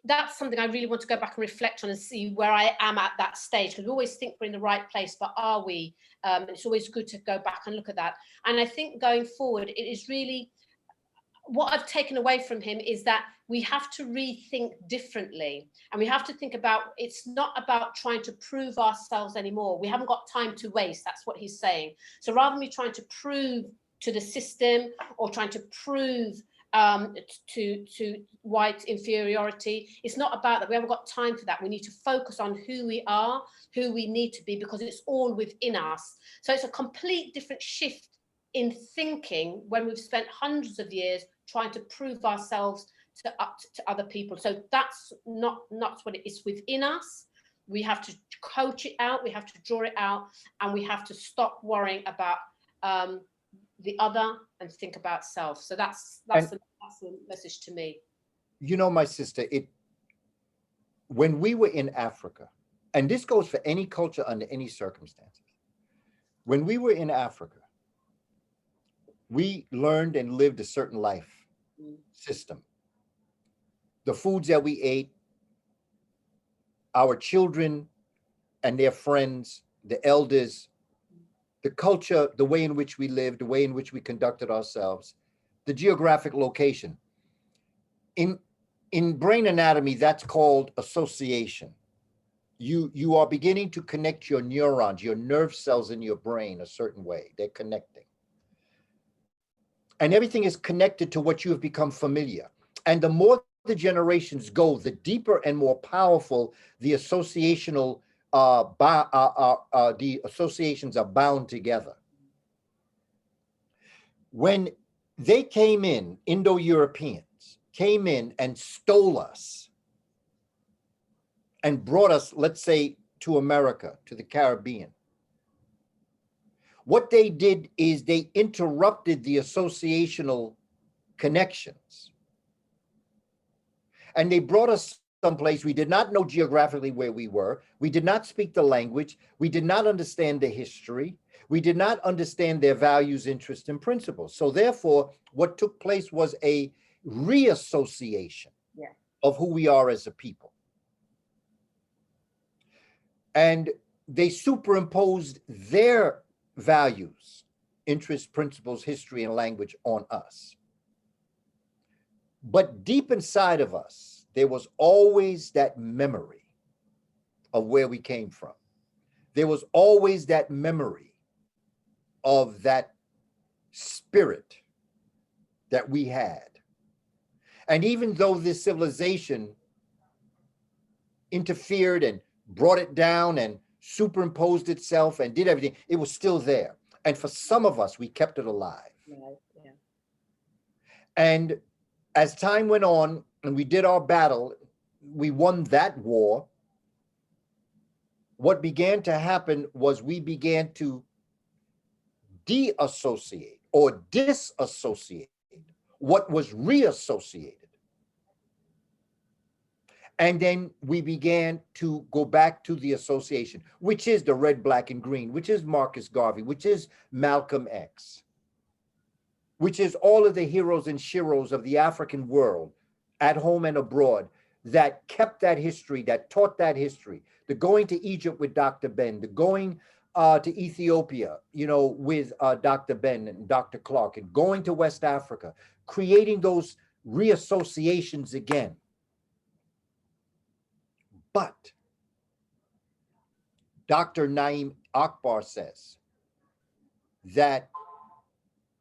Speaker 2: that's something I really want to go back and reflect on and see where I am at that stage, because we always think we're in the right place, but are we? It's always good to go back and look at that. And I think going forward, it is really, what I've taken away from him is that we have to rethink differently, and we have to think about, it's not about trying to prove ourselves anymore. We haven't got time to waste. That's what he's saying. So rather than me trying to prove to the system or trying to prove to white inferiority, it's not about that. We haven't got time for that. We need to focus on who we are, who we need to be, because it's all within us. So it's a complete different shift in thinking when we've spent hundreds of years trying to prove ourselves to other people. So that's not what it is within us. We have to coach it out, we have to draw it out, and we have to stop worrying about the other and think about self. So that's the message to me.
Speaker 3: You know, my sister, when we were in Africa, and this goes for any culture under any circumstances, when we were in Africa, we learned and lived a certain life system. The foods that we ate, our children and their friends, the elders, the culture, the way in which we lived, the way in which we conducted ourselves, the geographic location. In brain anatomy, that's called association. You are beginning to connect your neurons, your nerve cells in your brain a certain way. They're connecting. And everything is connected to what you have become familiar. And the more the generations go, the deeper and more powerful the associational the associations are bound together. When they came in, Indo-Europeans came in and stole us and brought us, let's say, to America, to the Caribbean. What they did is they interrupted the associational connections. And they brought us someplace we did not know geographically where we were. We did not speak the language. We did not understand the history. We did not understand their values, interests, and principles. So therefore, what took place was a reassociation of who we are as a people. And they superimposed their values, interests, principles, history, and language on us. But deep inside of us, there was always that memory of where we came from. There was always that memory of that spirit that we had. And even though this civilization interfered and brought it down and superimposed itself and did everything, it was still there. And for some of us, we kept it alive.
Speaker 2: Yeah.
Speaker 3: And as time went on and we did our battle, we won that war. What began to happen was we began to deassociate or disassociate what was reassociated. And then we began to go back to the association, which is the red, black, and green, which is Marcus Garvey, which is Malcolm X, which is all of the heroes and sheroes of the African world, at home and abroad, that kept that history, that taught that history. The going to Egypt with Dr. Ben, the going to Ethiopia, with Dr. Ben and Dr. Clark, and going to West Africa, creating those reassociations again. But Dr. Naim Akbar says that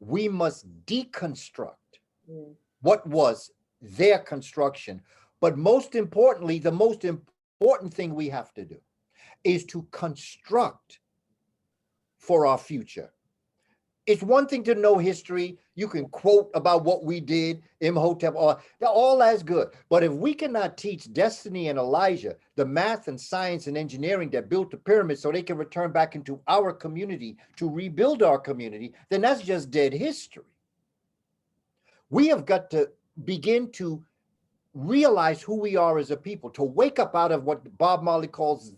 Speaker 3: we must deconstruct what was their construction. But most importantly, the most important thing we have to do is to construct for our future. It's one thing to know history. You can quote about what we did, Imhotep, all that's good. But if we cannot teach Destiny and Elijah the math and science and engineering that built the pyramids so they can return back into our community to rebuild our community, then that's just dead history. We have got to begin to realize who we are as a people, to wake up out of what Bob Marley calls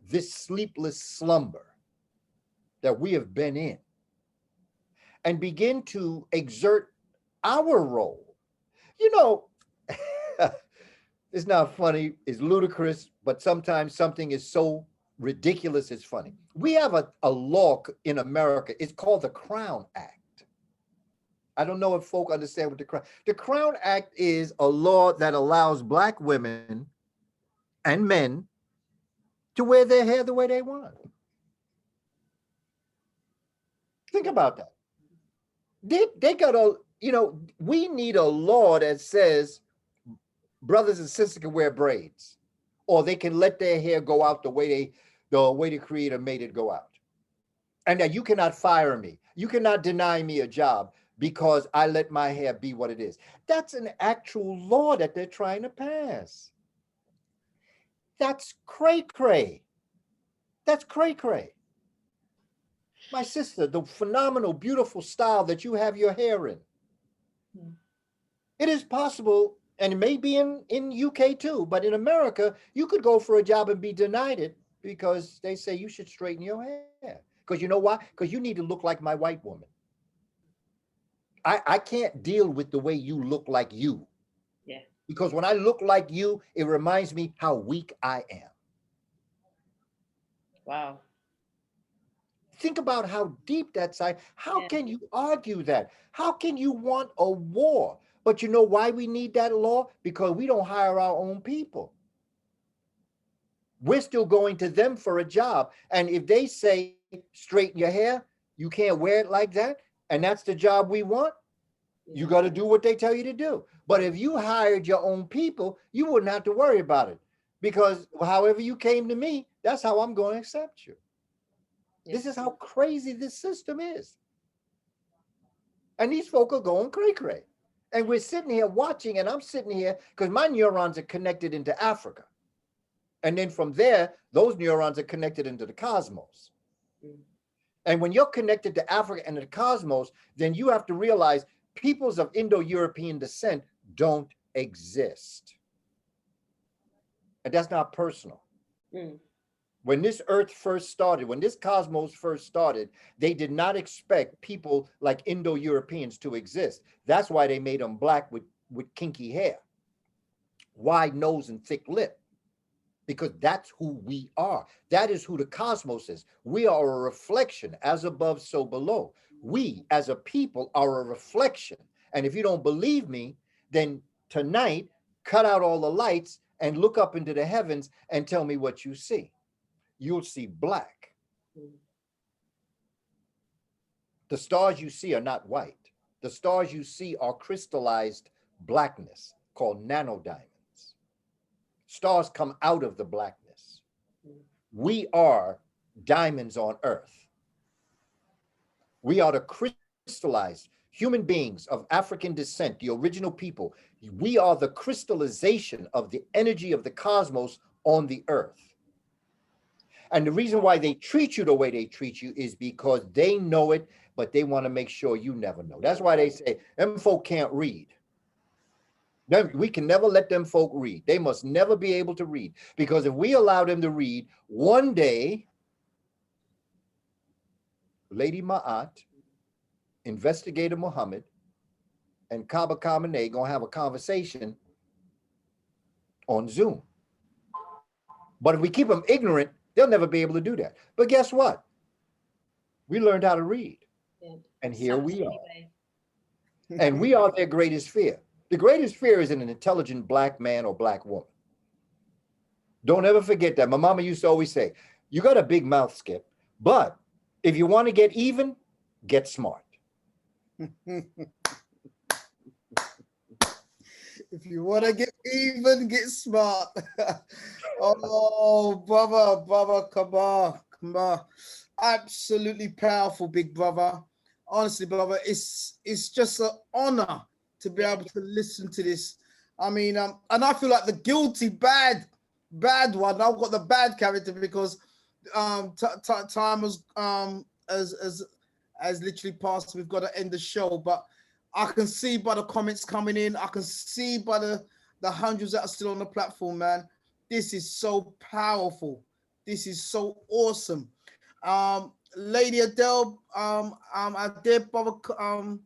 Speaker 3: this sleepless slumber that we have been in, and begin to exert our role. It's not funny, it's ludicrous, but sometimes something is so ridiculous it's funny. We have a law in America, it's called the Crown Act. I don't know if folk understand what the Crown Act is a law that allows Black women and men to wear their hair the way they want. Think about that. They got we need a law that says brothers and sisters can wear braids, or they can let their hair go out the way the Creator made it go out. And that you cannot fire me. You cannot deny me a job because I let my hair be what it is. That's an actual law that they're trying to pass. That's cray-cray. That's cray-cray. My sister, the phenomenal, beautiful style that you have your hair in. It is possible, and it may be in UK too, but in America, you could go for a job and be denied it because they say you should straighten your hair. Because you know why? Because you need to look like my white woman. I can't deal with the way you look like you.
Speaker 2: Yeah.
Speaker 3: Because when I look like you, it reminds me how weak I am.
Speaker 2: Wow.
Speaker 3: Think about how deep that side. How can you argue that? How can you want a war? But you know why we need that law? Because we don't hire our own people. We're still going to them for a job. And if they say, straighten your hair, you can't wear it like that, and that's the job we want, you got to do what they tell you to do. But if you hired your own people, you wouldn't have to worry about it. Because however you came to me, that's how I'm going to accept you. This is how crazy this system is. And these folk are going cray-cray. And we're sitting here watching, and I'm sitting here because my neurons are connected into Africa. And then from there, those neurons are connected into the cosmos. And when you're connected to Africa and the cosmos, then you have to realize peoples of Indo-European descent don't exist. And that's not personal. When this earth first started, when this cosmos first started, they did not expect people like Indo-Europeans to exist. That's why they made them black with kinky hair, wide nose and thick lip, because that's who we are. That is who the cosmos is. We are a reflection, as above, so below. We as a people are a reflection. And if you don't believe me, then tonight, cut out all the lights and look up into the heavens and tell me what you see. You'll see black. The stars you see are not white. The stars you see are crystallized blackness called nanodiamonds. Stars come out of the blackness. We are diamonds on earth. We are the crystallized human beings of African descent, the original people. We are the crystallization of the energy of the cosmos on the earth. And the reason why they treat you the way they treat you is because they know it, but they want to make sure you never know. That's why they say, them folk can't read. We can never let them folk read. They must never be able to read. Because if we allow them to read, one day, Lady Ma'at, Investigator Muhammad, and Kaba Khamenei gonna have a conversation on Zoom. But if we keep them ignorant, they'll never be able to do that. But guess what? We learned how to read. Yeah. And here we are. And we are their greatest fear. The greatest fear is in an intelligent black man or black woman. Don't ever forget that. My mama used to always say, you got a big mouth, Skip, but if you want to get even, get smart.
Speaker 1: If you want to get even, get smart. Oh, brother, Kaba. Absolutely powerful, big brother. Honestly, brother, it's just an honor to be able to listen to this. I mean, and I feel like the guilty bad one. I've got the bad character because time has literally passed. We've got to end the show, but I can see by the comments coming in. I can see by the hundreds that are still on the platform, man. This is so powerful. This is so awesome. Lady Adele, our dear brother, our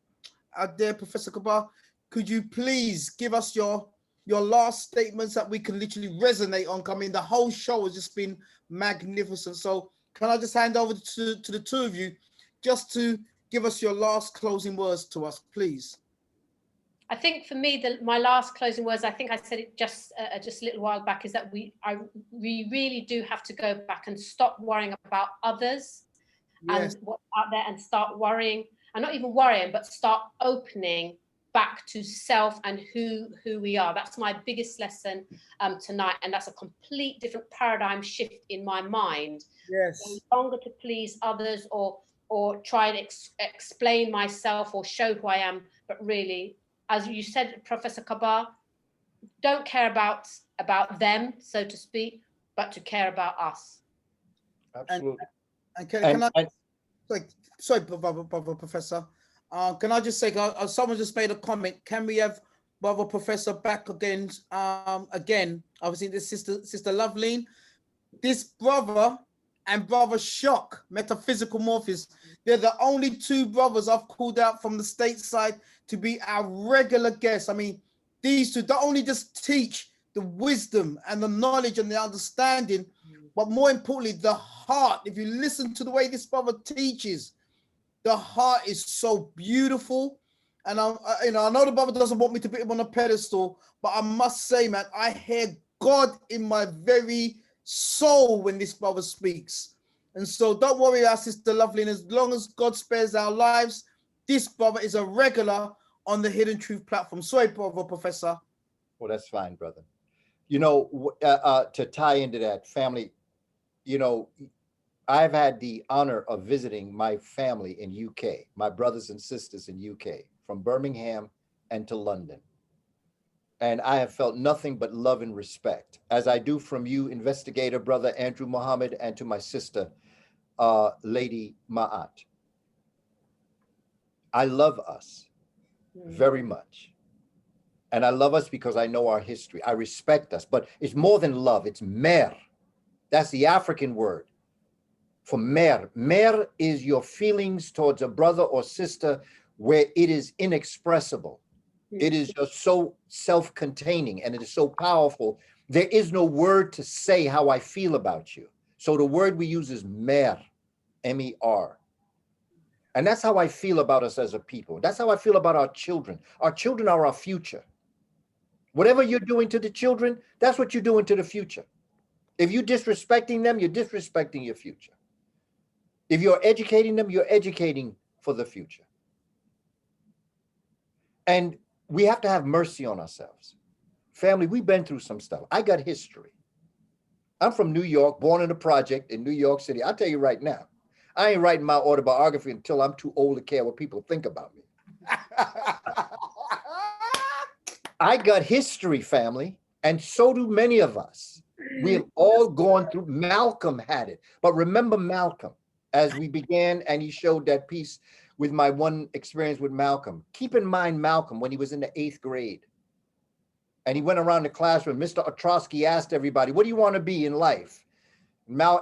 Speaker 1: dear Professor Kaba, could you please give us your last statements that we can literally resonate on? I mean, the whole show has just been magnificent. So can I just hand over to the two of you just to give us your last closing words to us, please?
Speaker 2: I think for me, my last closing words, I think I said it just a little while back, is that we really do have to go back and stop worrying about others. Yes. And what's out there, and start worrying, and not even worrying, but start opening back to self and who we are. That's my biggest lesson tonight, and that's a complete different paradigm shift in my mind.
Speaker 1: Yes.
Speaker 2: No longer to please others or try and explain myself or show who I am, but really, as you said, Professor Kaba, don't care about them, so to speak, but to care about us.
Speaker 3: Absolutely.
Speaker 1: Sorry, brother Professor. Can I just say, someone just made a comment. Can we have brother Professor back again? Obviously, this sister Loveline, this brother and brother Shock, Metaphysical Morpheus. They're the only two brothers I've called out from the stateside to be our regular guests. I mean, these two don't only just teach the wisdom and the knowledge and the understanding, but more importantly, the heart. If you listen to the way this brother teaches, the heart is so beautiful. And I know the brother doesn't want me to put him on a pedestal, but I must say, man, I hear God in my very soul when this brother speaks. And so don't worry, our sister Loveline, as long as God spares our lives, this brother is a regular on the Hidden Truth platform. Sorry, brother Professor.
Speaker 3: Well, that's fine, brother. To tie into that, family, I've had the honor of visiting my family in UK, my brothers and sisters in UK, from Birmingham and to London. And I have felt nothing but love and respect, as I do from you, Investigator, brother Andrew Muhammad, and to my sister, Lady Ma'at. I love us very much. And I love us because I know our history. I respect us, but it's more than love. It's mer. That's the African word for mer. Mer is your feelings towards a brother or sister where it is inexpressible. It is just so self-containing, and it is so powerful. There is no word to say how I feel about you. So the word we use is mer, M-E-R. And that's how I feel about us as a people. That's how I feel about our children. Our children are our future. Whatever you're doing to the children, that's what you're doing to the future. If you're disrespecting them, you're disrespecting your future. If you're educating them, you're educating for the future. And we have to have mercy on ourselves. Family, we've been through some stuff. I got history. I'm from New York, born in a project in New York City. I'll tell you right now, I ain't writing my autobiography until I'm too old to care what people think about me. I got history, family, and so do many of us. We have all gone through. Malcolm had it. But remember Malcolm, as we began, and he showed that piece with my one experience with Malcolm. Keep in mind Malcolm when he was in the 8th grade. And he went around the classroom. Mr. Ostrowski asked everybody, what do you want to be in life?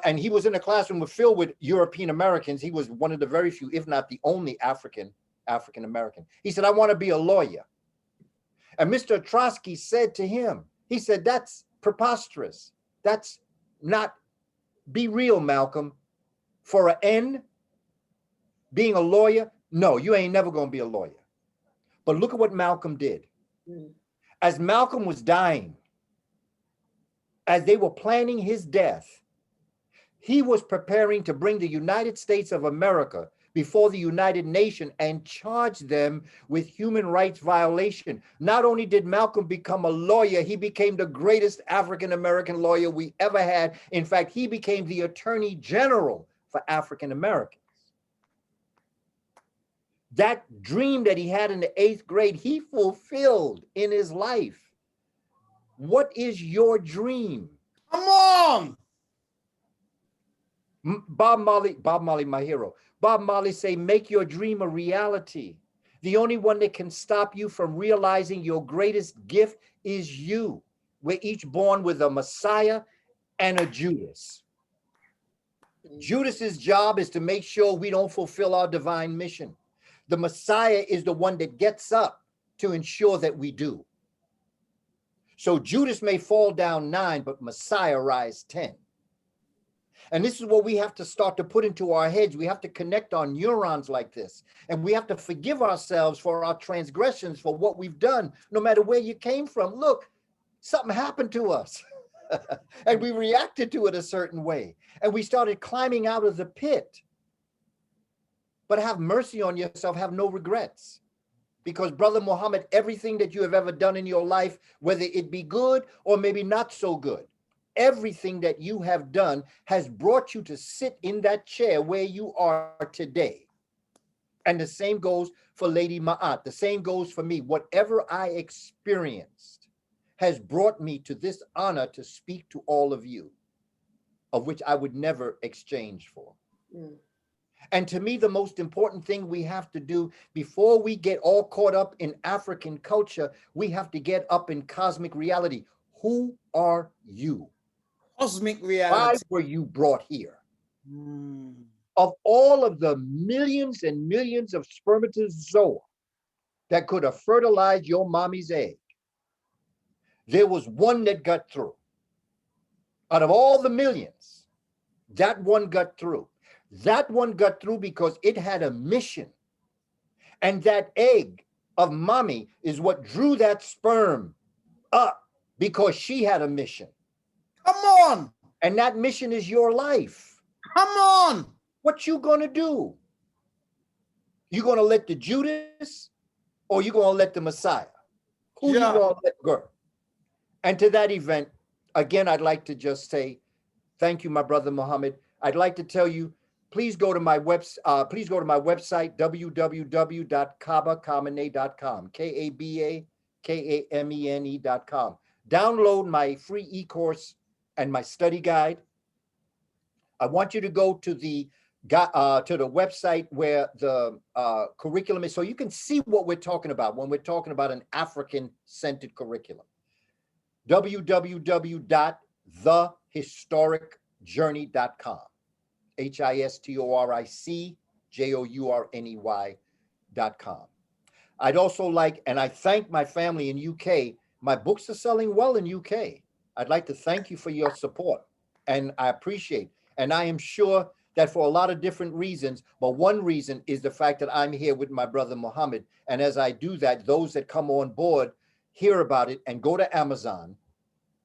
Speaker 3: And he was in a classroom filled with European Americans. He was one of the very few, if not the only African American. He said, I want to be a lawyer. And Mr. Ostrowski said to him, he said, that's preposterous. That's not, be real, Malcolm. For an N, being a lawyer, no, you ain't never gonna be a lawyer. But look at what Malcolm did. As Malcolm was dying, as they were planning his death, he was preparing to bring the United States of America before the United Nations and charge them with human rights violation. Not only did Malcolm become a lawyer, he became the greatest African-American lawyer we ever had. In fact, he became the Attorney General for African Americans. That dream that he had in the 8th grade, he fulfilled in his life. What is your dream?
Speaker 1: Come on!
Speaker 3: Bob Marley, my hero. Bob Marley say, make your dream a reality. The only one that can stop you from realizing your greatest gift is you. We're each born with a Messiah and a Judas. Judas's job is to make sure we don't fulfill our divine mission. The Messiah is the one that gets up to ensure that we do. So Judas may fall down 9, but Messiah rise 10. And this is what we have to start to put into our heads. We have to connect our neurons like this. And we have to forgive ourselves for our transgressions, for what we've done, no matter where you came from. Look, something happened to us. And we reacted to it a certain way. And we started climbing out of the pit. But have mercy on yourself, have no regrets. Because Brother Muhammad, everything that you have ever done in your life, whether it be good or maybe not so good, everything that you have done has brought you to sit in that chair where you are today. And the same goes for Lady Ma'at. The same goes for me. Whatever I experienced has brought me to this honor to speak to all of you, of which I would never exchange for. And to me, the most important thing we have to do before we get all caught up in African culture, we have to get up in cosmic reality. Who are you?
Speaker 1: Cosmic reality.
Speaker 3: Why were you brought here? Of all of the millions and millions of spermatozoa that could have fertilized your mommy's egg, there was one that got through. Out of all the millions, that one got through. That one got through because it had a mission. And that egg of mommy is what drew that sperm up because she had a mission.
Speaker 1: Come on.
Speaker 3: And that mission is your life.
Speaker 1: Come on.
Speaker 3: What you gonna do? You gonna let the Judas or you gonna let the Messiah? Who you gonna let go? And to that event, again, I'd like to just say, thank you, my brother Muhammad. I'd like to tell you, please go to my website, www.kabakamene.com, KABAKAMENE.com. Download my free e-course and my study guide. I want you to go to the website where the curriculum is, so you can see what we're talking about when we're talking about an African-centered curriculum. www.thehistoricjourney.com. HISTORICJOURNEY.com. I'd also like, and I thank my family in UK. My books are selling well in UK. I'd like to thank you for your support, and I appreciate. And I am sure that for a lot of different reasons, but one reason is the fact that I'm here with my brother Muhammad. And as I do that, those that come on board hear about it and go to Amazon.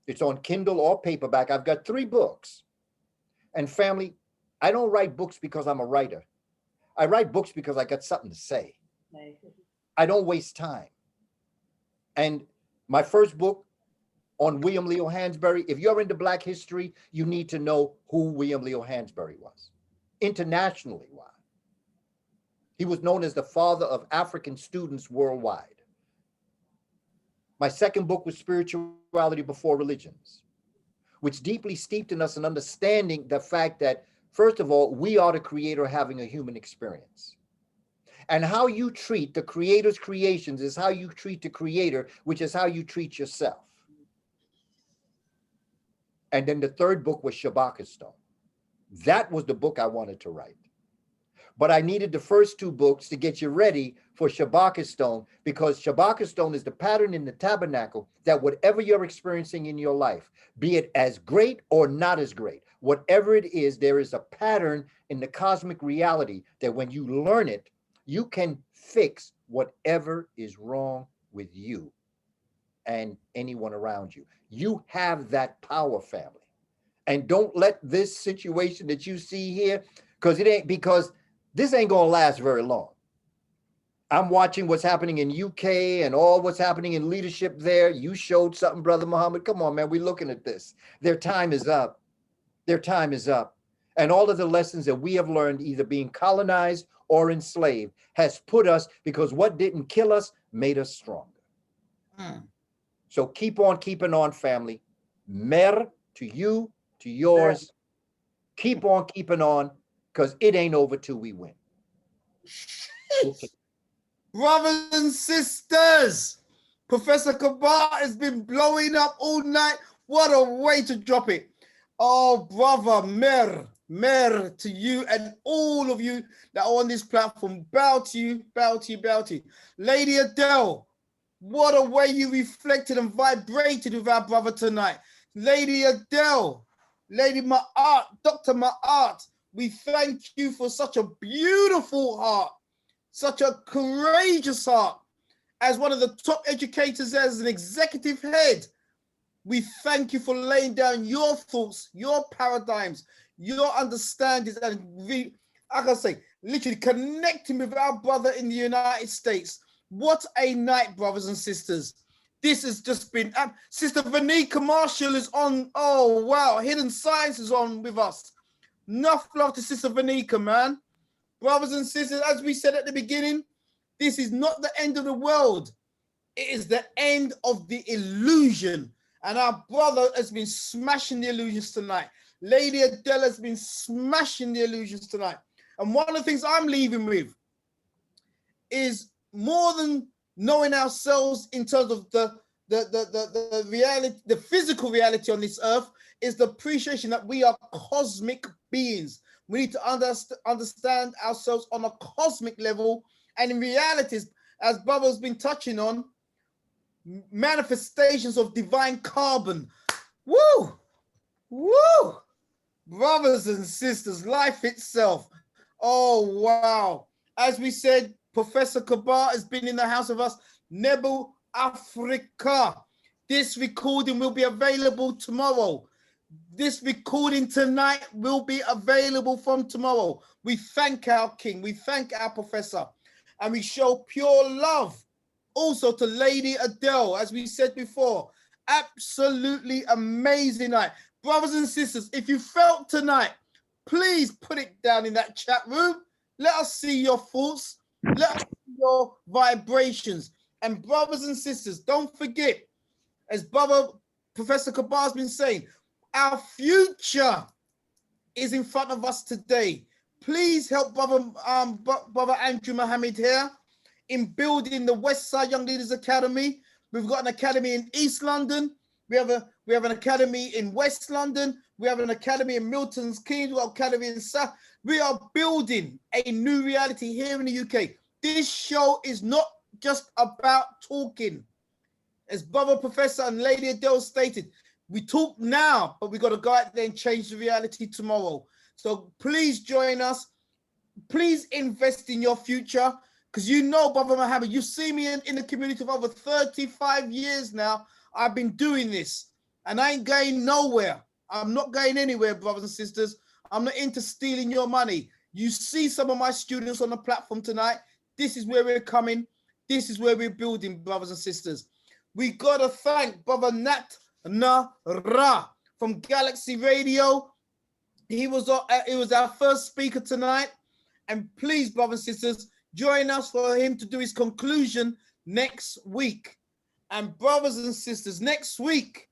Speaker 3: It's on Kindle or paperback. I've got 3 books. And family, I don't write books because I'm a writer. I write books because I got something to say. I don't waste time. And my first book on William Leo Hansberry, if you're into Black history, you need to know who William Leo Hansberry was. Internationally, why? He was known as the father of African students worldwide. My second book was Spirituality Before Religions, which deeply steeped in us in understanding the fact that, first of all, we are the creator having a human experience. And how you treat the creator's creations is how you treat the creator, which is how you treat yourself. And then the third book was Shabakistan. That was the book I wanted to write. but I needed the first 2 books to get you ready for Shabaka Stone, because Shabaka Stone is the pattern in the tabernacle that whatever you're experiencing in your life, be it as great or not as great, whatever it is, there is a pattern in the cosmic reality that when you learn it, you can fix whatever is wrong with you and anyone around you. You have that power, family. And don't let this situation that you see here, because this ain't gonna last very long. I'm watching what's happening in UK and all what's happening in leadership there. You showed something, Brother Muhammad. Come on, man, we're looking at this. Their time is up. Their time is up. And all of the lessons that we have learned, either being colonized or enslaved, has put us, because what didn't kill us made us stronger. So keep on keeping on, family. Mer to you, to yours. Keep on keeping on, because it ain't over till we win.
Speaker 1: Brothers and sisters, Professor Kaba has been blowing up all night. What a way to drop it. Oh, brother, mer to you and all of you that are on this platform. Bow to you, bow to you, bow to you. Lady Adele, what a way you reflected and vibrated with our brother tonight. Lady Adele, Lady Ma'at, Dr. Ma'at, we thank you for such a beautiful heart, such a courageous heart. As one of the top educators, as an executive head, we thank you for laying down your thoughts, your paradigms, your understandings, and literally connecting with our brother in the United States. What a night, brothers and sisters. This has just been, Sister Vanika Marshall is on. Oh, wow. Hidden Science is on with us. Enough love to Sister Vanika, man. Brothers and sisters, as we said at the beginning, this is not the end of the world. It is the end of the illusion. And our brother has been smashing the illusions tonight. Lady Adele has been smashing the illusions tonight. And one of the things I'm leaving with is more than knowing ourselves in terms of the reality, the physical reality on this earth, is the appreciation that we are cosmic beings. We need to understand ourselves on a cosmic level. And in realities, as Bubba's been touching on, manifestations of divine carbon. Woo! Woo! Brothers and sisters, life itself. Oh, wow. As we said, Professor Kaba has been in the house of us. Nebu, Afrika. This recording will be available tomorrow. This recording tonight will be available from tomorrow. We thank our king. We thank our professor. And we show pure love also to Lady Adele, as we said before. Absolutely amazing night. Brothers and sisters, if you felt tonight, please put it down in that chat room. Let us see your thoughts. Let us see your vibrations. And brothers and sisters, don't forget, as Professor Kaba has been saying, our future is in front of us today. Please help Brother Andrew Mohammed here in building the West Side Young Leaders Academy. We've got an academy in East London. We have an academy in West London. We have an academy in Milton's Keynes. We've got an academy in South. We are building a new reality here in the UK. This show is not just about talking. As Brother Professor and Lady Adele stated, we talk now, but we got to go out there and change the reality tomorrow. So please join us. Please invest in your future. Because you know, Brother Muhammad, you see me in the community for over 35 years now. I've been doing this. And I ain't going nowhere. I'm not going anywhere, brothers and sisters. I'm not into stealing your money. You see some of my students on the platform tonight. This is where we're coming. This is where we're building, brothers and sisters. We got to thank Brother Nat Ra from Galaxy Radio. He was our first speaker tonight. And please, brothers and sisters, join us for him to do his conclusion next week. And brothers and sisters, next week,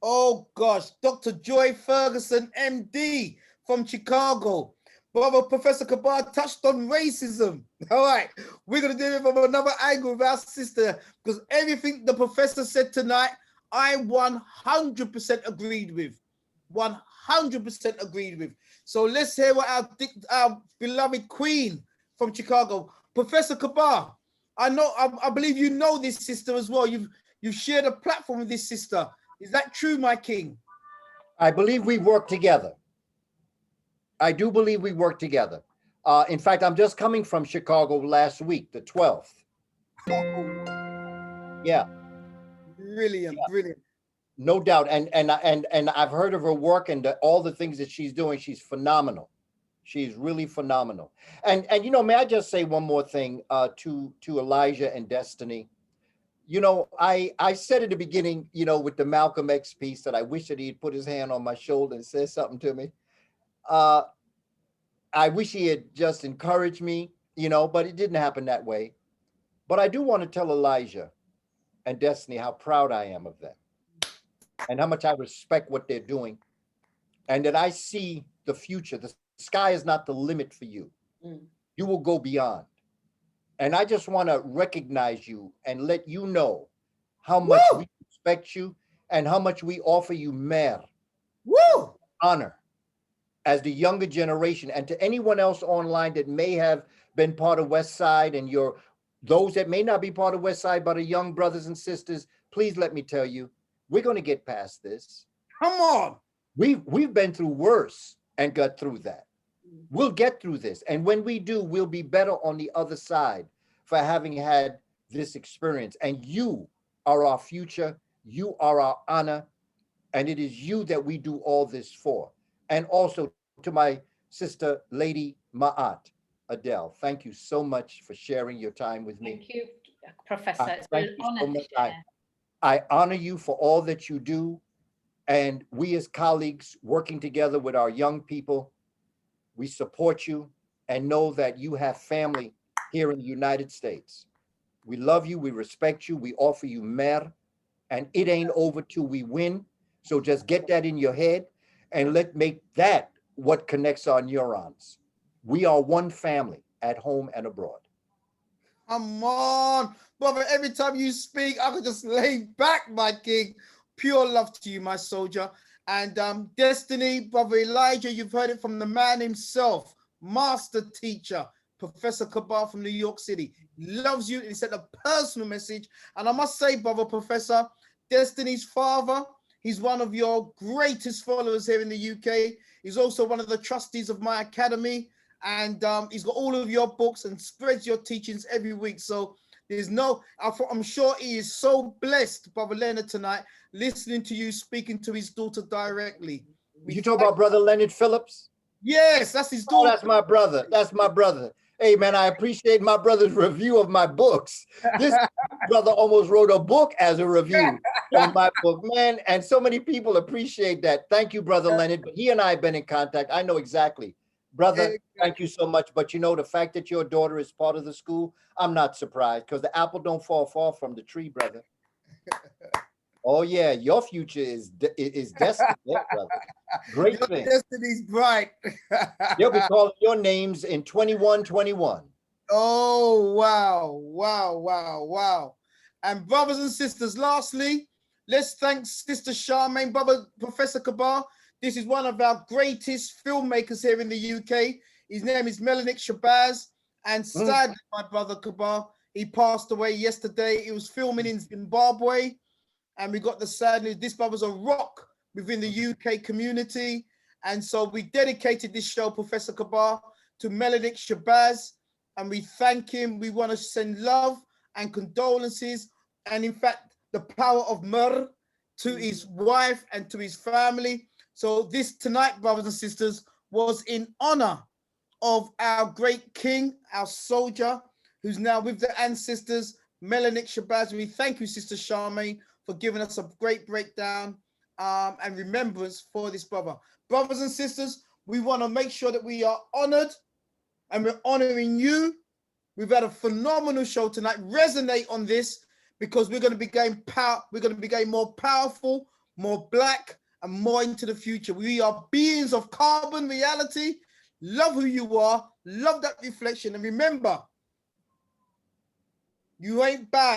Speaker 1: oh gosh, Dr. Joy Ferguson, MD from Chicago. Brother Professor Kaba touched on racism. All right, we're going to do it from another angle with our sister, because everything the professor said tonight, I 100% agreed with. 100% agreed with. So let's hear what our beloved queen from Chicago, Professor Kaba. I believe you know this sister as well. You've shared a platform with this sister. Is that true, my king?
Speaker 3: I believe we work together. I do believe we work together. In fact, I'm just coming from Chicago last week, the 12th. Yeah.
Speaker 1: Brilliant, brilliant.
Speaker 3: No doubt. And I've heard of her work and all the things that she's doing. She's phenomenal. She's really phenomenal. And you know, may I just say one more thing to Elijah and Destiny? You know, I said at the beginning, you know, with the Malcolm X piece that I wish that he'd put his hand on my shoulder and said something to me. I wish he had just encouraged me, you know, but it didn't happen that way. But I do want to tell Elijah and Destiny how proud I am of them and how much I respect what they're doing and that I see the future. The sky is not the limit for you. You will go beyond. And I just want to recognize you and let you know how much we respect you and how much we offer you honor as the younger generation, and to anyone else online that may have been part of West Side and those that may not be part of West Side but are young brothers and sisters, please let me tell you, we're going to get past this.
Speaker 1: Come on.
Speaker 3: We've been through worse and got through that. We'll get through this. And when we do, we'll be better on the other side for having had this experience. And you are our future. You are our honor. And it is you that we do all this for. And also to my sister, Lady Ma'at Adele, thank you so much for sharing your time with me.
Speaker 2: Thank you, Professor. It's been an honor to share.
Speaker 3: I honor you for all that you do. And we as colleagues working together with our young people, we support you and know that you have family here in the United States. We love you. We respect you. We offer you mer, and it ain't over till we win. So just get that in your head and make that what connects our neurons. We are one family at home and abroad.
Speaker 1: Come on, brother. Every time you speak, I could just lay back, my king. Pure love to you, my soldier. And Destiny, Brother Elijah, you've heard it from the man himself, master teacher, Professor Kaba from New York City. He loves you and he sent a personal message. And I must say, Brother Professor, Destiny's father, he's one of your greatest followers here in the UK. He's also one of the trustees of my academy. And he's got all of your books and spreads your teachings every week. So I'm sure he is so blessed, Brother Leonard, tonight, listening to you speaking to his daughter directly.
Speaker 3: You talk about Brother Leonard Phillips?
Speaker 1: Yes, that's his daughter.
Speaker 3: Oh, that's my brother. That's my brother. Hey, man, I appreciate my brother's review of my books. This brother almost wrote a book as a review of my book, man. And so many people appreciate that. Thank you, Brother Leonard. But he and I have been in contact. I know exactly. Brother, thank you so much. But you know, the fact that your daughter is part of the school, I'm not surprised because the apple don't fall far from the tree, brother. Oh yeah, your future is destined, brother. Great thing.
Speaker 1: Destiny's bright.
Speaker 3: They'll be calling your names in 2121.
Speaker 1: Oh wow. And brothers and sisters, lastly, let's thank Sister Charmaine, Brother Professor Kaba. This is one of our greatest filmmakers here in the UK. His name is Melanik Shabazz. And sadly, my brother Kaba, he passed away yesterday. He was filming in Zimbabwe. And we got the sad news. This brother's a rock within the UK community. And so we dedicated this show, Professor Kaba, to Melanik Shabazz. And we thank him. We want to send love and condolences. And in fact, the power of Mer to his wife and to his family. So this tonight, brothers and sisters, was in honor of our great king, our soldier, who's now with the ancestors, Melanik Shabazz. We thank you, Sister Charmaine, for giving us a great breakdown and remembrance for this brother. Brothers and sisters, we want to make sure that we are honored and we're honoring you. We've had a phenomenal show tonight. Resonate on this because we're going to be getting more powerful, more black, and more into the future. We are beings of carbon reality. Love who you are. Love that reflection. And remember, you ain't bad.